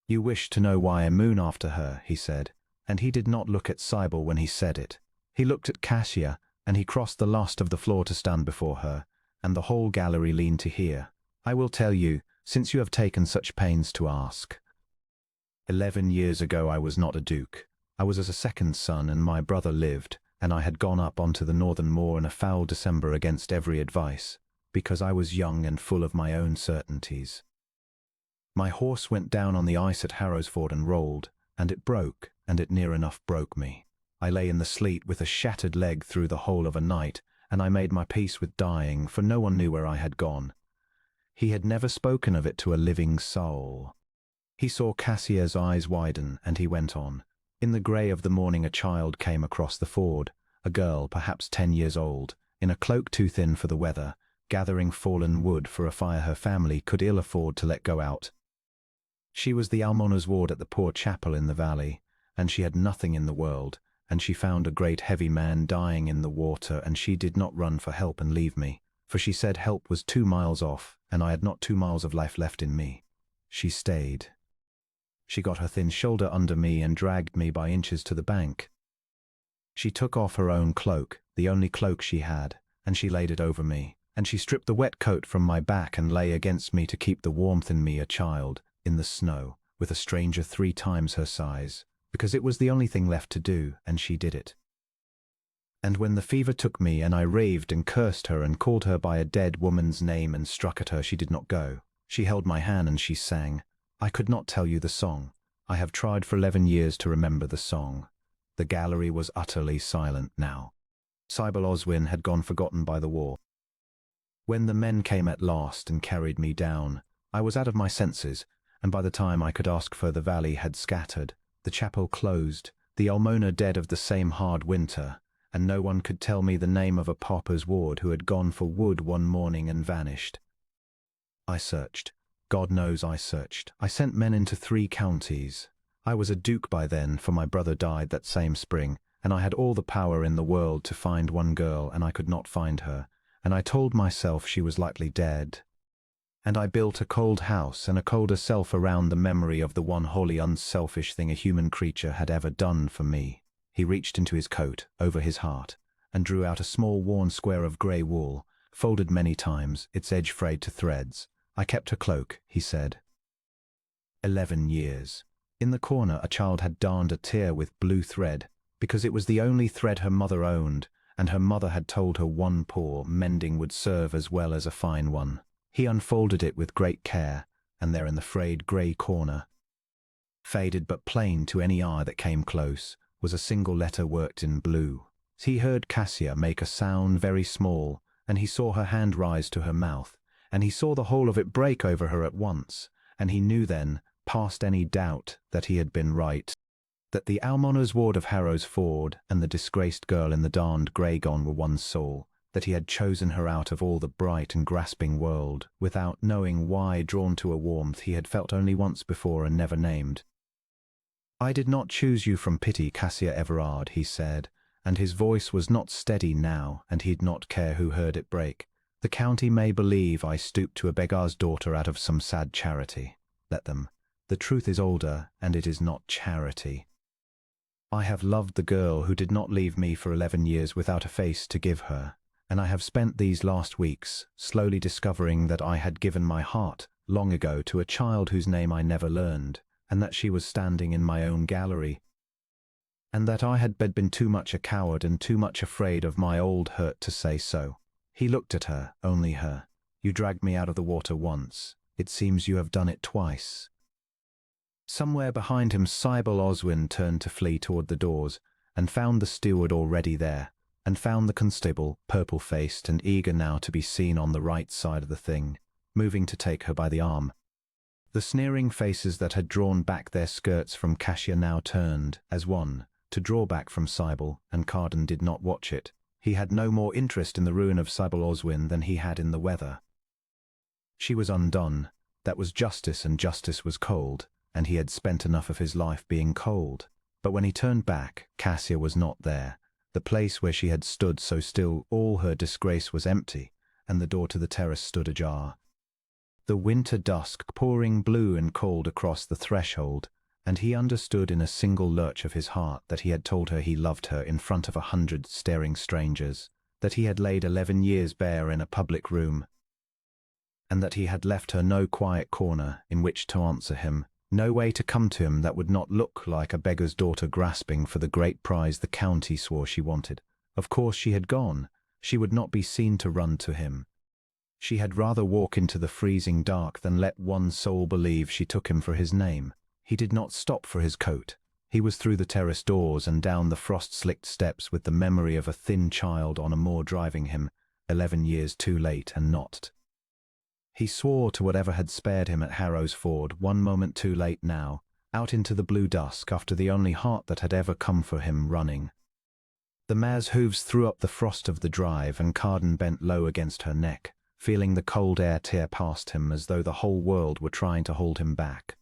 "You wish to know why I moon after her," he said, and he did not look at Sybil when he said it. He looked at Cassia, and he crossed the last of the floor to stand before her, and the whole gallery leaned to hear. "I will tell you, since you have taken such pains to ask. 11 years ago I was not a duke. I was as a second son, and my brother lived, and I had gone up onto the northern moor in a foul December against every advice, because I was young and full of my own certainties. My horse went down on the ice at Harrowsford and rolled, and it broke, and it near enough broke me. I lay in the sleet with a shattered leg through the whole of a night, and I made my peace with dying, for no one knew where I had gone. He had never spoken of it to a living soul. He saw Cassia's eyes widen, and he went on. In the grey of the morning a child came across the ford, a girl, perhaps 10 years old, in a cloak too thin for the weather, gathering fallen wood for a fire her family could ill afford to let go out. She was the almoner's ward at the poor chapel in the valley, and she had nothing in the world, and she found a great heavy man dying in the water, and she did not run for help and leave me, for she said help was 2 miles off, and I had not 2 miles of life left in me. She stayed. She got her thin shoulder under me and dragged me by inches to the bank. She took off her own cloak, the only cloak she had, and she laid it over me, and she stripped the wet coat from my back and lay against me to keep the warmth in me, a child, in the snow, with a stranger 3 times her size, because it was the only thing left to do, and she did it. And when the fever took me and I raved and cursed her and called her by a dead woman's name and struck at her, she did not go. She held my hand and she sang. I could not tell you the song. I have tried for 11 years to remember the song. The gallery was utterly silent now. Sybil Oswin had gone forgotten by the war. When the men came at last and carried me down, I was out of my senses, and by the time I could ask for the valley had scattered, the chapel closed, the almoner dead of the same hard winter, and no one could tell me the name of a pauper's ward who had gone for wood one morning and vanished. I searched. God knows I searched. I sent men into 3 counties. I was a duke by then, for my brother died that same spring, and I had all the power in the world to find one girl, and I could not find her, and I told myself she was likely dead. And I built a cold house and a colder self around the memory of the one wholly unselfish thing a human creature had ever done for me. He reached into his coat, over his heart, and drew out a small worn square of grey wool, folded many times, its edge frayed to threads. I kept her cloak, he said. 11 years. In the corner a child had darned a tear with blue thread, because it was the only thread her mother owned, and her mother had told her one paw mending would serve as well as a fine one. He unfolded it with great care, and there in the frayed grey corner, faded but plain to any eye that came close, was a single letter worked in blue. He heard Cassia make a sound very small, and he saw her hand rise to her mouth, and he saw the whole of it break over her at once, and he knew then, past any doubt, that he had been right, that the almoner's ward of Harrow's Ford and the disgraced girl in the darned grey gown were one soul, that he had chosen her out of all the bright and grasping world, without knowing why, drawn to a warmth he had felt only once before and never named. I did not choose you from pity, Cassia Everard, he said, and his voice was not steady now, and he'd not care who heard it break. The county may believe I stooped to a beggar's daughter out of some sad charity. Let them. The truth is older, and it is not charity. I have loved the girl who did not leave me for 11 years without a face to give her, and I have spent these last weeks slowly discovering that I had given my heart long ago to a child whose name I never learned, and that she was standing in my own gallery, and that I had been too much a coward and too much afraid of my old hurt to say so. He looked at her, only her. You dragged me out of the water once. It seems you have done it twice. Somewhere behind him Sybil Oswin turned to flee toward the doors, and found the steward already there, and found the constable, purple-faced and eager now to be seen on the right side of the thing, moving to take her by the arm. The sneering faces that had drawn back their skirts from Cassia now turned, as one, to draw back from Sybil, and Carden did not watch it. He had no more interest in the ruin of Sybil Oswin than he had in the weather. She was undone. That was justice, and justice was cold, and he had spent enough of his life being cold. But when he turned back, Cassia was not there. The place where she had stood so still all her disgrace was empty, and the door to the terrace stood ajar. The winter dusk pouring blue and cold across the threshold, and he understood in a single lurch of his heart that he had told her he loved her in front of 100 staring strangers, that he had laid 11 years bare in a public room, and that he had left her no quiet corner in which to answer him, no way to come to him that would not look like a beggar's daughter grasping for the great prize the county swore she wanted. Of course she had gone. She would not be seen to run to him. She had rather walk into the freezing dark than let one soul believe she took him for his name. He did not stop for his coat. He was through the terrace doors and down the frost-slicked steps with the memory of a thin child on a moor driving him, 11 years too late and not. He swore to whatever had spared him at Harrow's Ford, one moment too late now, out into the blue dusk after the only heart that had ever come for him running. The mare's hooves threw up the frost of the drive, and Carden bent low against her neck, feeling the cold air tear past him as though the whole world were trying to hold him back.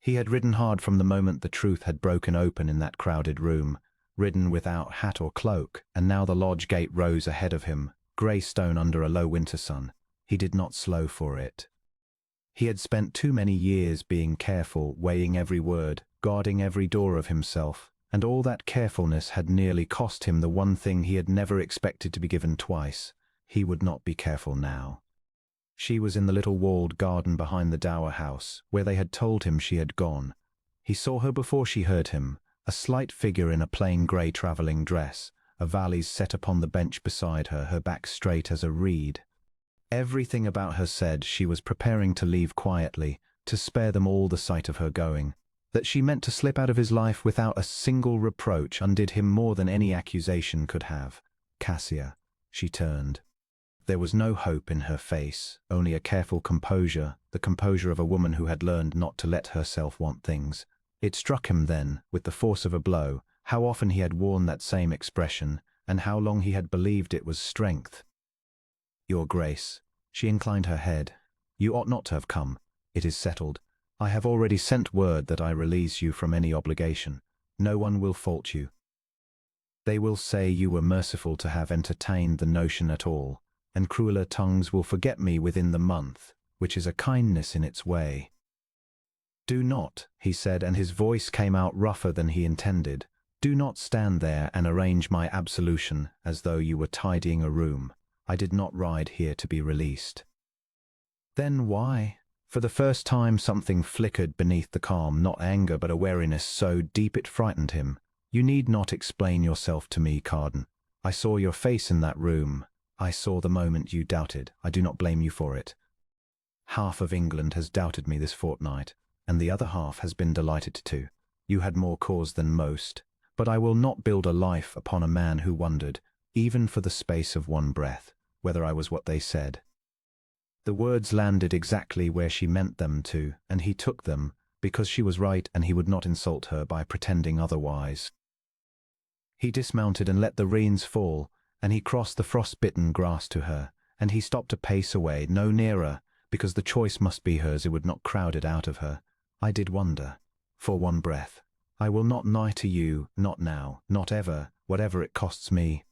He had ridden hard from the moment the truth had broken open in that crowded room, ridden without hat or cloak, and now the lodge gate rose ahead of him, grey stone under a low winter sun. He did not slow for it. He had spent too many years being careful, weighing every word, guarding every door of himself, and all that carefulness had nearly cost him the one thing he had never expected to be given twice. He would not be careful now. She was in the little walled garden behind the dower house, where they had told him she had gone. He saw her before she heard him, a slight figure in a plain grey travelling dress, a valise set upon the bench beside her, her back straight as a reed. Everything about her said she was preparing to leave quietly, to spare them all the sight of her going. That she meant to slip out of his life without a single reproach undid him more than any accusation could have. Cassia, she turned. There was no hope in her face, only a careful composure, the composure of a woman who had learned not to let herself want things. It struck him then, with the force of a blow, how often he had worn that same expression, and how long he had believed it was strength. Your Grace, she inclined her head. You ought not to have come. It is settled. I have already sent word that I release you from any obligation. No one will fault you. They will say you were merciful to have entertained the notion at all, and crueler tongues will forget me within the month, which is a kindness in its way. Do not, he said, and his voice came out rougher than he intended. Do not stand there and arrange my absolution as though you were tidying a room. I did not ride here to be released. Then why? For the first time something flickered beneath the calm, not anger but a wariness so deep it frightened him. You need not explain yourself to me, Carden. I saw your face in that room. I saw the moment you doubted. I do not blame you for it. Half of England has doubted me this fortnight, and the other half has been delighted too. You had more cause than most, but I will not build a life upon a man who wondered, even for the space of one breath, whether I was what they said. The words landed exactly where she meant them to, and he took them, because she was right and he would not insult her by pretending otherwise. He dismounted and let the reins fall, and he crossed the frost-bitten grass to her, and he stopped a pace away, no nearer, because the choice must be hers, it would not crowd it out of her. I did wonder, for one breath. I will not nigh to you, not now, not ever, whatever it costs me.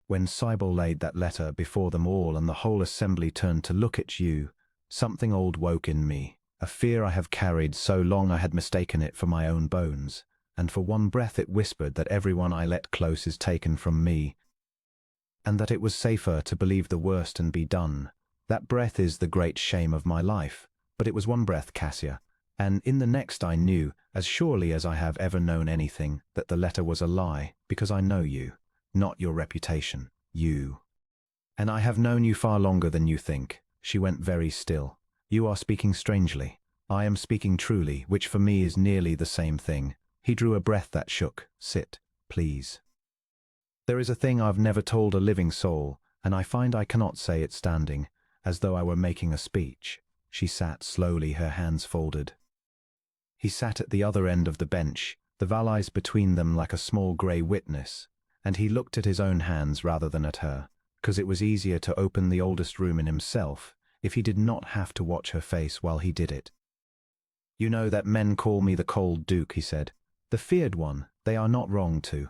When Cybele laid that letter before them all and the whole assembly turned to look at you, something old woke in me, a fear I have carried so long I had mistaken it for my own bones, and for one breath it whispered that everyone I let close is taken from me, and that it was safer to believe the worst and be done. That breath is the great shame of my life, but it was one breath, Cassia, and in the next I knew, as surely as I have ever known anything, that the letter was a lie, because I know you. Not your reputation, you. And I have known you far longer than you think. She went very still. You are speaking strangely. I am speaking truly, which for me is nearly the same thing. He drew a breath that shook. Sit, please. There is a thing I've never told a living soul, and I find I cannot say it standing, as though I were making a speech. She sat slowly, her hands folded. He sat at the other end of the bench, the valise between them like a small grey witness, and he looked at his own hands rather than at her, because it was easier to open the oldest room in himself if he did not have to watch her face while he did it. You know that men call me the cold duke, he said. The feared one, they are not wrong to.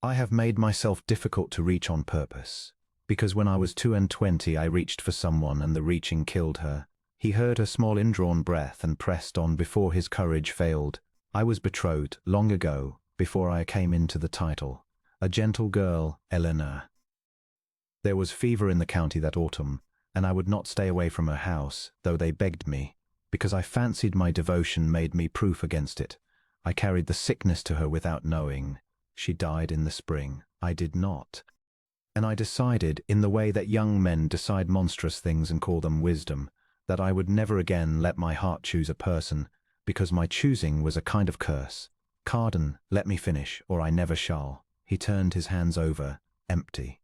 I have made myself difficult to reach on purpose, because when I was 22 I reached for someone and the reaching killed her. He heard her small indrawn breath and pressed on before his courage failed. I was betrothed, long ago, before I came into the title. A gentle girl, Eleanor. There was fever in the county that autumn, and I would not stay away from her house, though they begged me, because I fancied my devotion made me proof against it. I carried the sickness to her without knowing. She died in the spring. I did not. And I decided, in the way that young men decide monstrous things and call them wisdom, that I would never again let my heart choose a person, because my choosing was a kind of curse. Carden, let me finish, or I never shall. He turned his hands over, empty.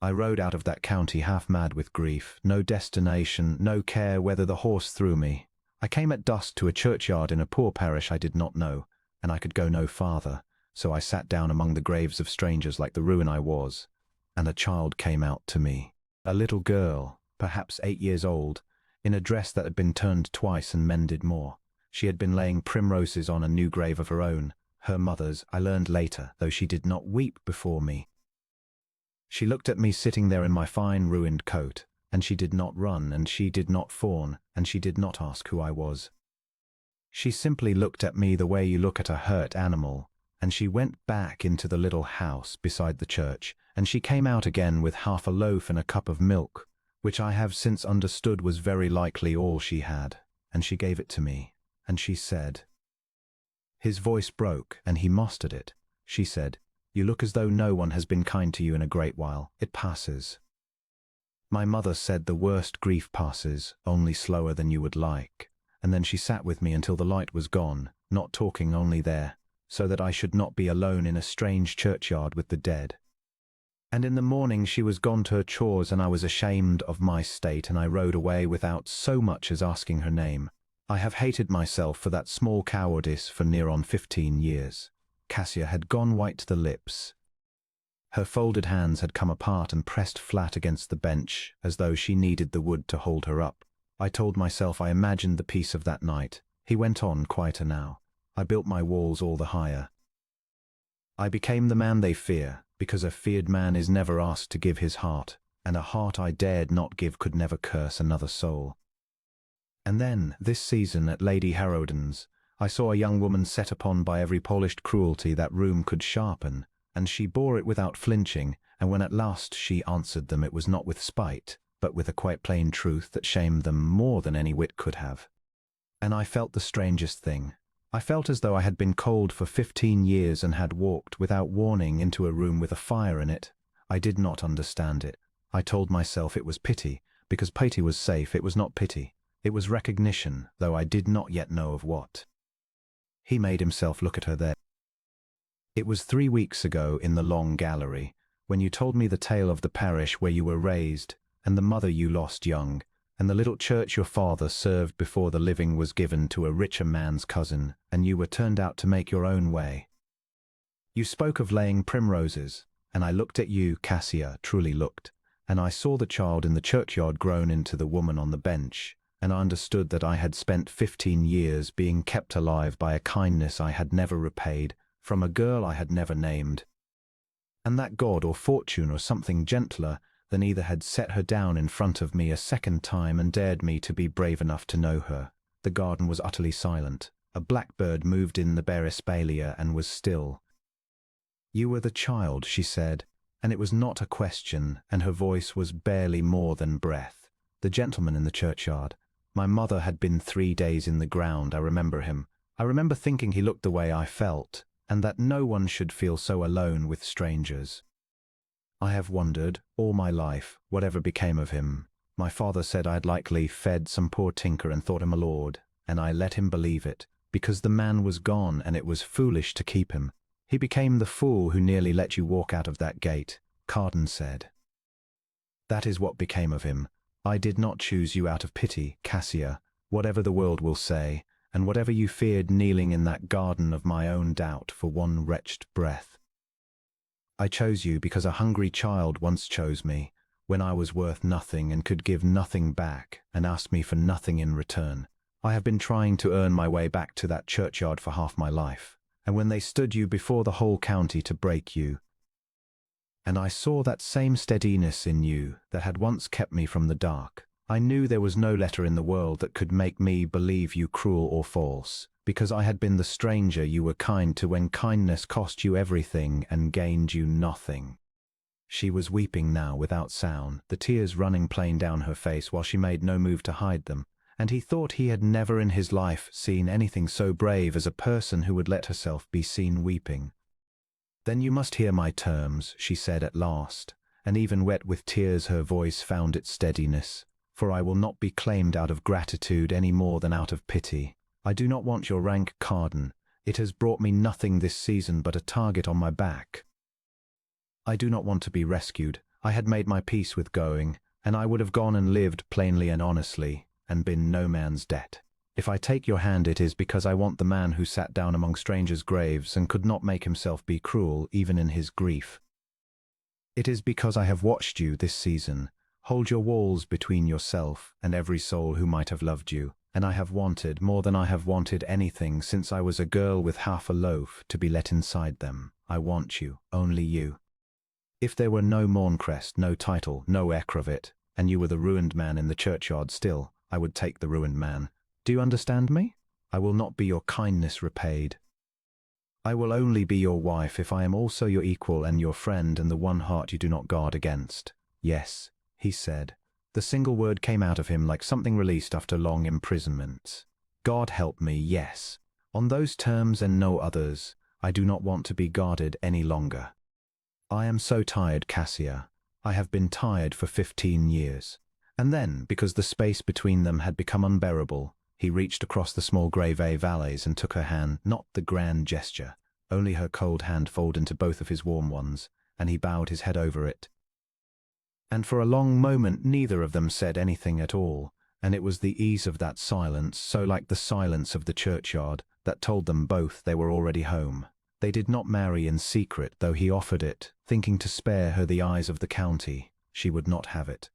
I rode out of that county half mad with grief, no destination, no care whether the horse threw me. I came at dusk to a churchyard in a poor parish I did not know, and I could go no farther, so I sat down among the graves of strangers like the ruin I was, and a child came out to me. A little girl, perhaps 8 years old, in a dress that had been turned twice and mended more. She had been laying primroses on a new grave of her own, her mother's, I learned later, though she did not weep before me. She looked at me sitting there in my fine ruined coat, and she did not run, and she did not fawn, and she did not ask who I was. She simply looked at me the way you look at a hurt animal, and she went back into the little house beside the church, and she came out again with half a loaf and a cup of milk, which I have since understood was very likely all she had, and she gave it to me, and she said— His voice broke, and he mastered it. She said, "You look as though no one has been kind to you in a great while. It passes." My mother said the worst grief passes, only slower than you would like, and then she sat with me until the light was gone, not talking, only there, so that I should not be alone in a strange churchyard with the dead. And in the morning she was gone to her chores, and I was ashamed of my state, and I rode away without so much as asking her name. I have hated myself for that small cowardice for near on 15 years. Cassia had gone white to the lips. Her folded hands had come apart and pressed flat against the bench, as though she needed the wood to hold her up. I told myself I imagined the peace of that night. He went on, quieter now. I built my walls all the higher. I became the man they fear, because a feared man is never asked to give his heart, and a heart I dared not give could never curse another soul. And then, this season at Lady Heroines, I saw a young woman set upon by every polished cruelty that room could sharpen, and she bore it without flinching, and when at last she answered them, it was not with spite, but with a quite plain truth that shamed them more than any wit could have. And I felt the strangest thing. I felt as though I had been cold for 15 years and had walked without warning into a room with a fire in it. I did not understand it. I told myself it was pity, because pity was safe. It was not pity. It was recognition, though I did not yet know of what. He made himself look at her there. It was 3 weeks ago in the long gallery, when you told me the tale of the parish where you were raised, and the mother you lost young, and the little church your father served before the living was given to a richer man's cousin, and you were turned out to make your own way. You spoke of laying primroses, and I looked at you, Cassia, truly looked, and I saw the child in the churchyard grown into the woman on the bench, and I understood that I had spent 15 years being kept alive by a kindness I had never repaid, from a girl I had never named, and that God or fortune or something gentler than either had set her down in front of me a second time and dared me to be brave enough to know her. The garden was utterly silent. A blackbird moved in the bare espalier and was still. You were the child, she said, and it was not a question, and her voice was barely more than breath. The gentleman in the churchyard. My mother had been 3 days in the ground, I remember him. I remember thinking he looked the way I felt, and that no one should feel so alone with strangers. I have wondered, all my life, whatever became of him. My father said I had likely fed some poor tinker and thought him a lord, and I let him believe it, because the man was gone and it was foolish to keep him. He became the fool who nearly let you walk out of that gate, Carden said. That is what became of him. I did not choose you out of pity, Cassia, whatever the world will say, and whatever you feared kneeling in that garden of my own doubt for one wretched breath. I chose you because a hungry child once chose me, when I was worth nothing and could give nothing back, and asked me for nothing in return. I have been trying to earn my way back to that churchyard for half my life, and when they stood you before the whole county to break you, and I saw that same steadiness in you that had once kept me from the dark, I knew there was no letter in the world that could make me believe you cruel or false, because I had been the stranger you were kind to when kindness cost you everything and gained you nothing. She was weeping now without sound, the tears running plain down her face while she made no move to hide them, and he thought he had never in his life seen anything so brave as a person who would let herself be seen weeping. Then you must hear my terms, she said at last, and even wet with tears her voice found its steadiness. For I will not be claimed out of gratitude any more than out of pity. I do not want your rank, Carden. It has brought me nothing this season but a target on my back. I do not want to be rescued. I had made my peace with going, and I would have gone and lived plainly and honestly, and been no man's debt. If I take your hand, it is because I want the man who sat down among strangers' graves and could not make himself be cruel even in his grief. It is because I have watched you this season. Hold your walls between yourself and every soul who might have loved you, and I have wanted, more than I have wanted anything since I was a girl with half a loaf, to be let inside them. I want you, only you. If there were no Morncrest, no title, no Ekravit, and you were the ruined man in the churchyard still, I would take the ruined man. Do you understand me? I will not be your kindness repaid. I will only be your wife if I am also your equal and your friend and the one heart you do not guard against. Yes, he said. The single word came out of him like something released after long imprisonment. God help me, yes. On those terms and no others, I do not want to be guarded any longer. I am so tired, Cassia. I have been tired for 15 years. And then, because the space between them had become unbearable, he reached across the small grey valleys and took her hand, not the grand gesture, only her cold hand folded into both of his warm ones, and he bowed his head over it. And for a long moment neither of them said anything at all, and it was the ease of that silence, so like the silence of the churchyard, that told them both they were already home. They did not marry in secret, though he offered it, thinking to spare her the eyes of the county. She would not have it.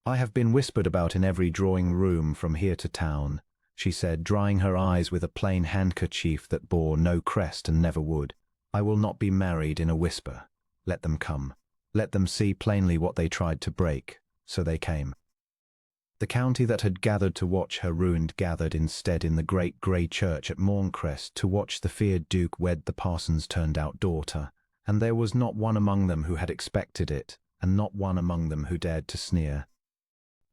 I have been whispered about in every drawing room from here to town, she said, drying her eyes with a plain handkerchief that bore no crest and never would. I will not be married in a whisper. Let them come. Let them see plainly what they tried to break. So they came. The county that had gathered to watch her ruined gathered instead in the great grey church at Morncrest to watch the feared Duke wed the parson's turned-out daughter, and there was not one among them who had expected it, and not one among them who dared to sneer.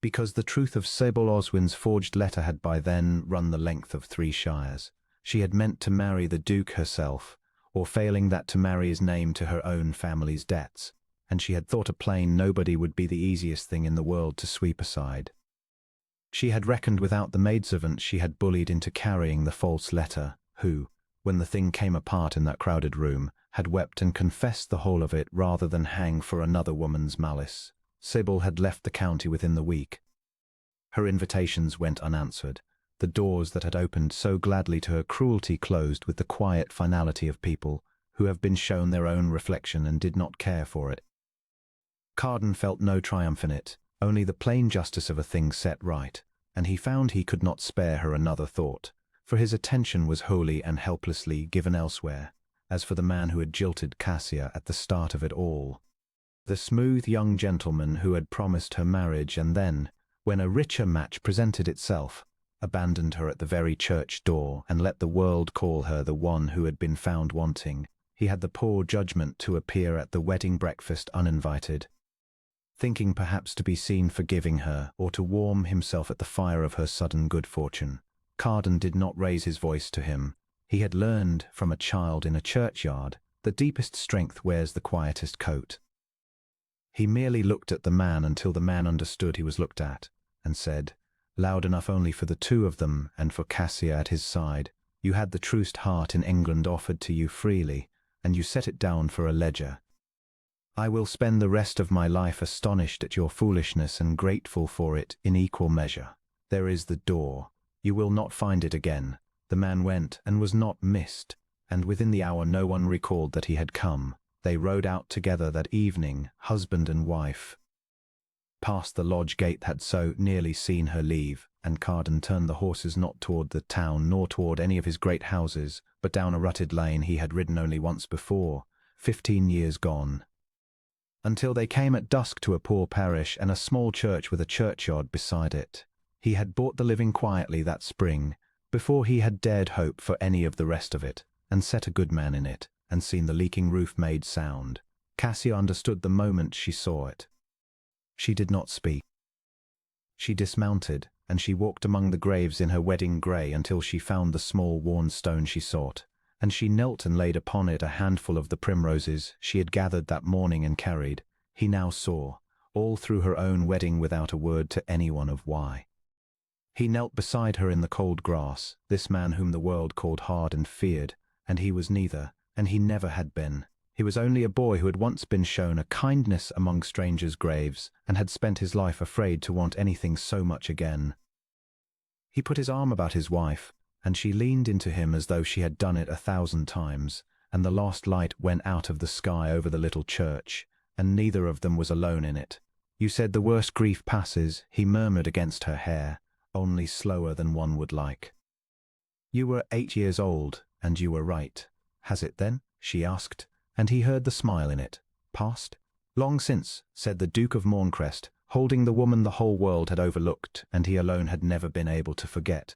Because the truth of Sybil Oswin's forged letter had by then run the length of 3 shires. She had meant to marry the Duke herself, or failing that to marry his name to her own family's debts, and she had thought a plain nobody would be the easiest thing in the world to sweep aside. She had reckoned without the maidservant she had bullied into carrying the false letter, who, when the thing came apart in that crowded room, had wept and confessed the whole of it rather than hang for another woman's malice. Sybil had left the county within the week. Her invitations went unanswered. The doors that had opened so gladly to her cruelty closed with the quiet finality of people who have been shown their own reflection and did not care for it. Carden felt no triumph in it, only the plain justice of a thing set right, and he found he could not spare her another thought, for his attention was wholly and helplessly given elsewhere. As for the man who had jilted Cassia at the start of it all, the smooth young gentleman who had promised her marriage and then, when a richer match presented itself, abandoned her at the very church door and let the world call her the one who had been found wanting, he had the poor judgment to appear at the wedding breakfast uninvited, thinking perhaps to be seen forgiving her or to warm himself at the fire of her sudden good fortune. Carden did not raise his voice to him. He had learned from a child in a churchyard that deepest strength wears the quietest coat. He merely looked at the man until the man understood he was looked at, and said, loud enough only for the two of them and for Cassia at his side, "You had the truest heart in England offered to you freely, and you set it down for a ledger. I will spend the rest of my life astonished at your foolishness and grateful for it in equal measure. There is the door. You will not find it again." The man went and was not missed, and within the hour no one recalled that he had come. They rode out together that evening, husband and wife. Past the lodge gate had so nearly seen her leave, and Carden turned the horses not toward the town nor toward any of his great houses, but down a rutted lane he had ridden only once before, 15 years gone, until they came at dusk to a poor parish and a small church with a churchyard beside it. He had bought the living quietly that spring, before he had dared hope for any of the rest of it, and set a good man in it, and seen the leaking roof made sound. Cassia understood the moment she saw it. She did not speak. She dismounted, and she walked among the graves in her wedding grey until she found the small worn stone she sought, and she knelt and laid upon it a handful of the primroses she had gathered that morning and carried. He now saw, all through her own wedding without a word to anyone of why. He knelt beside her in the cold grass, this man whom the world called hard and feared, and he was neither, and he never had been. He was only a boy who had once been shown a kindness among strangers' graves, and had spent his life afraid to want anything so much again. He put his arm about his wife, and she leaned into him as though she had done it 1,000 times, and the last light went out of the sky over the little church, and neither of them was alone in it. "You said the worst grief passes," he murmured against her hair, "only slower than one would like. You were 8 years old, and you were right." "Has it then?" she asked, and he heard the smile in it. "Past?" "Long since," said the Duke of Morncrest, holding the woman the whole world had overlooked, and he alone had never been able to forget.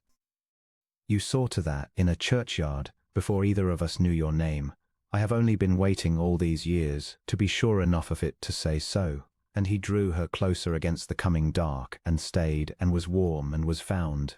"You saw to that in a churchyard, before either of us knew your name. I have only been waiting all these years to be sure enough of it to say so." And he drew her closer against the coming dark, and stayed, and was warm, and was found,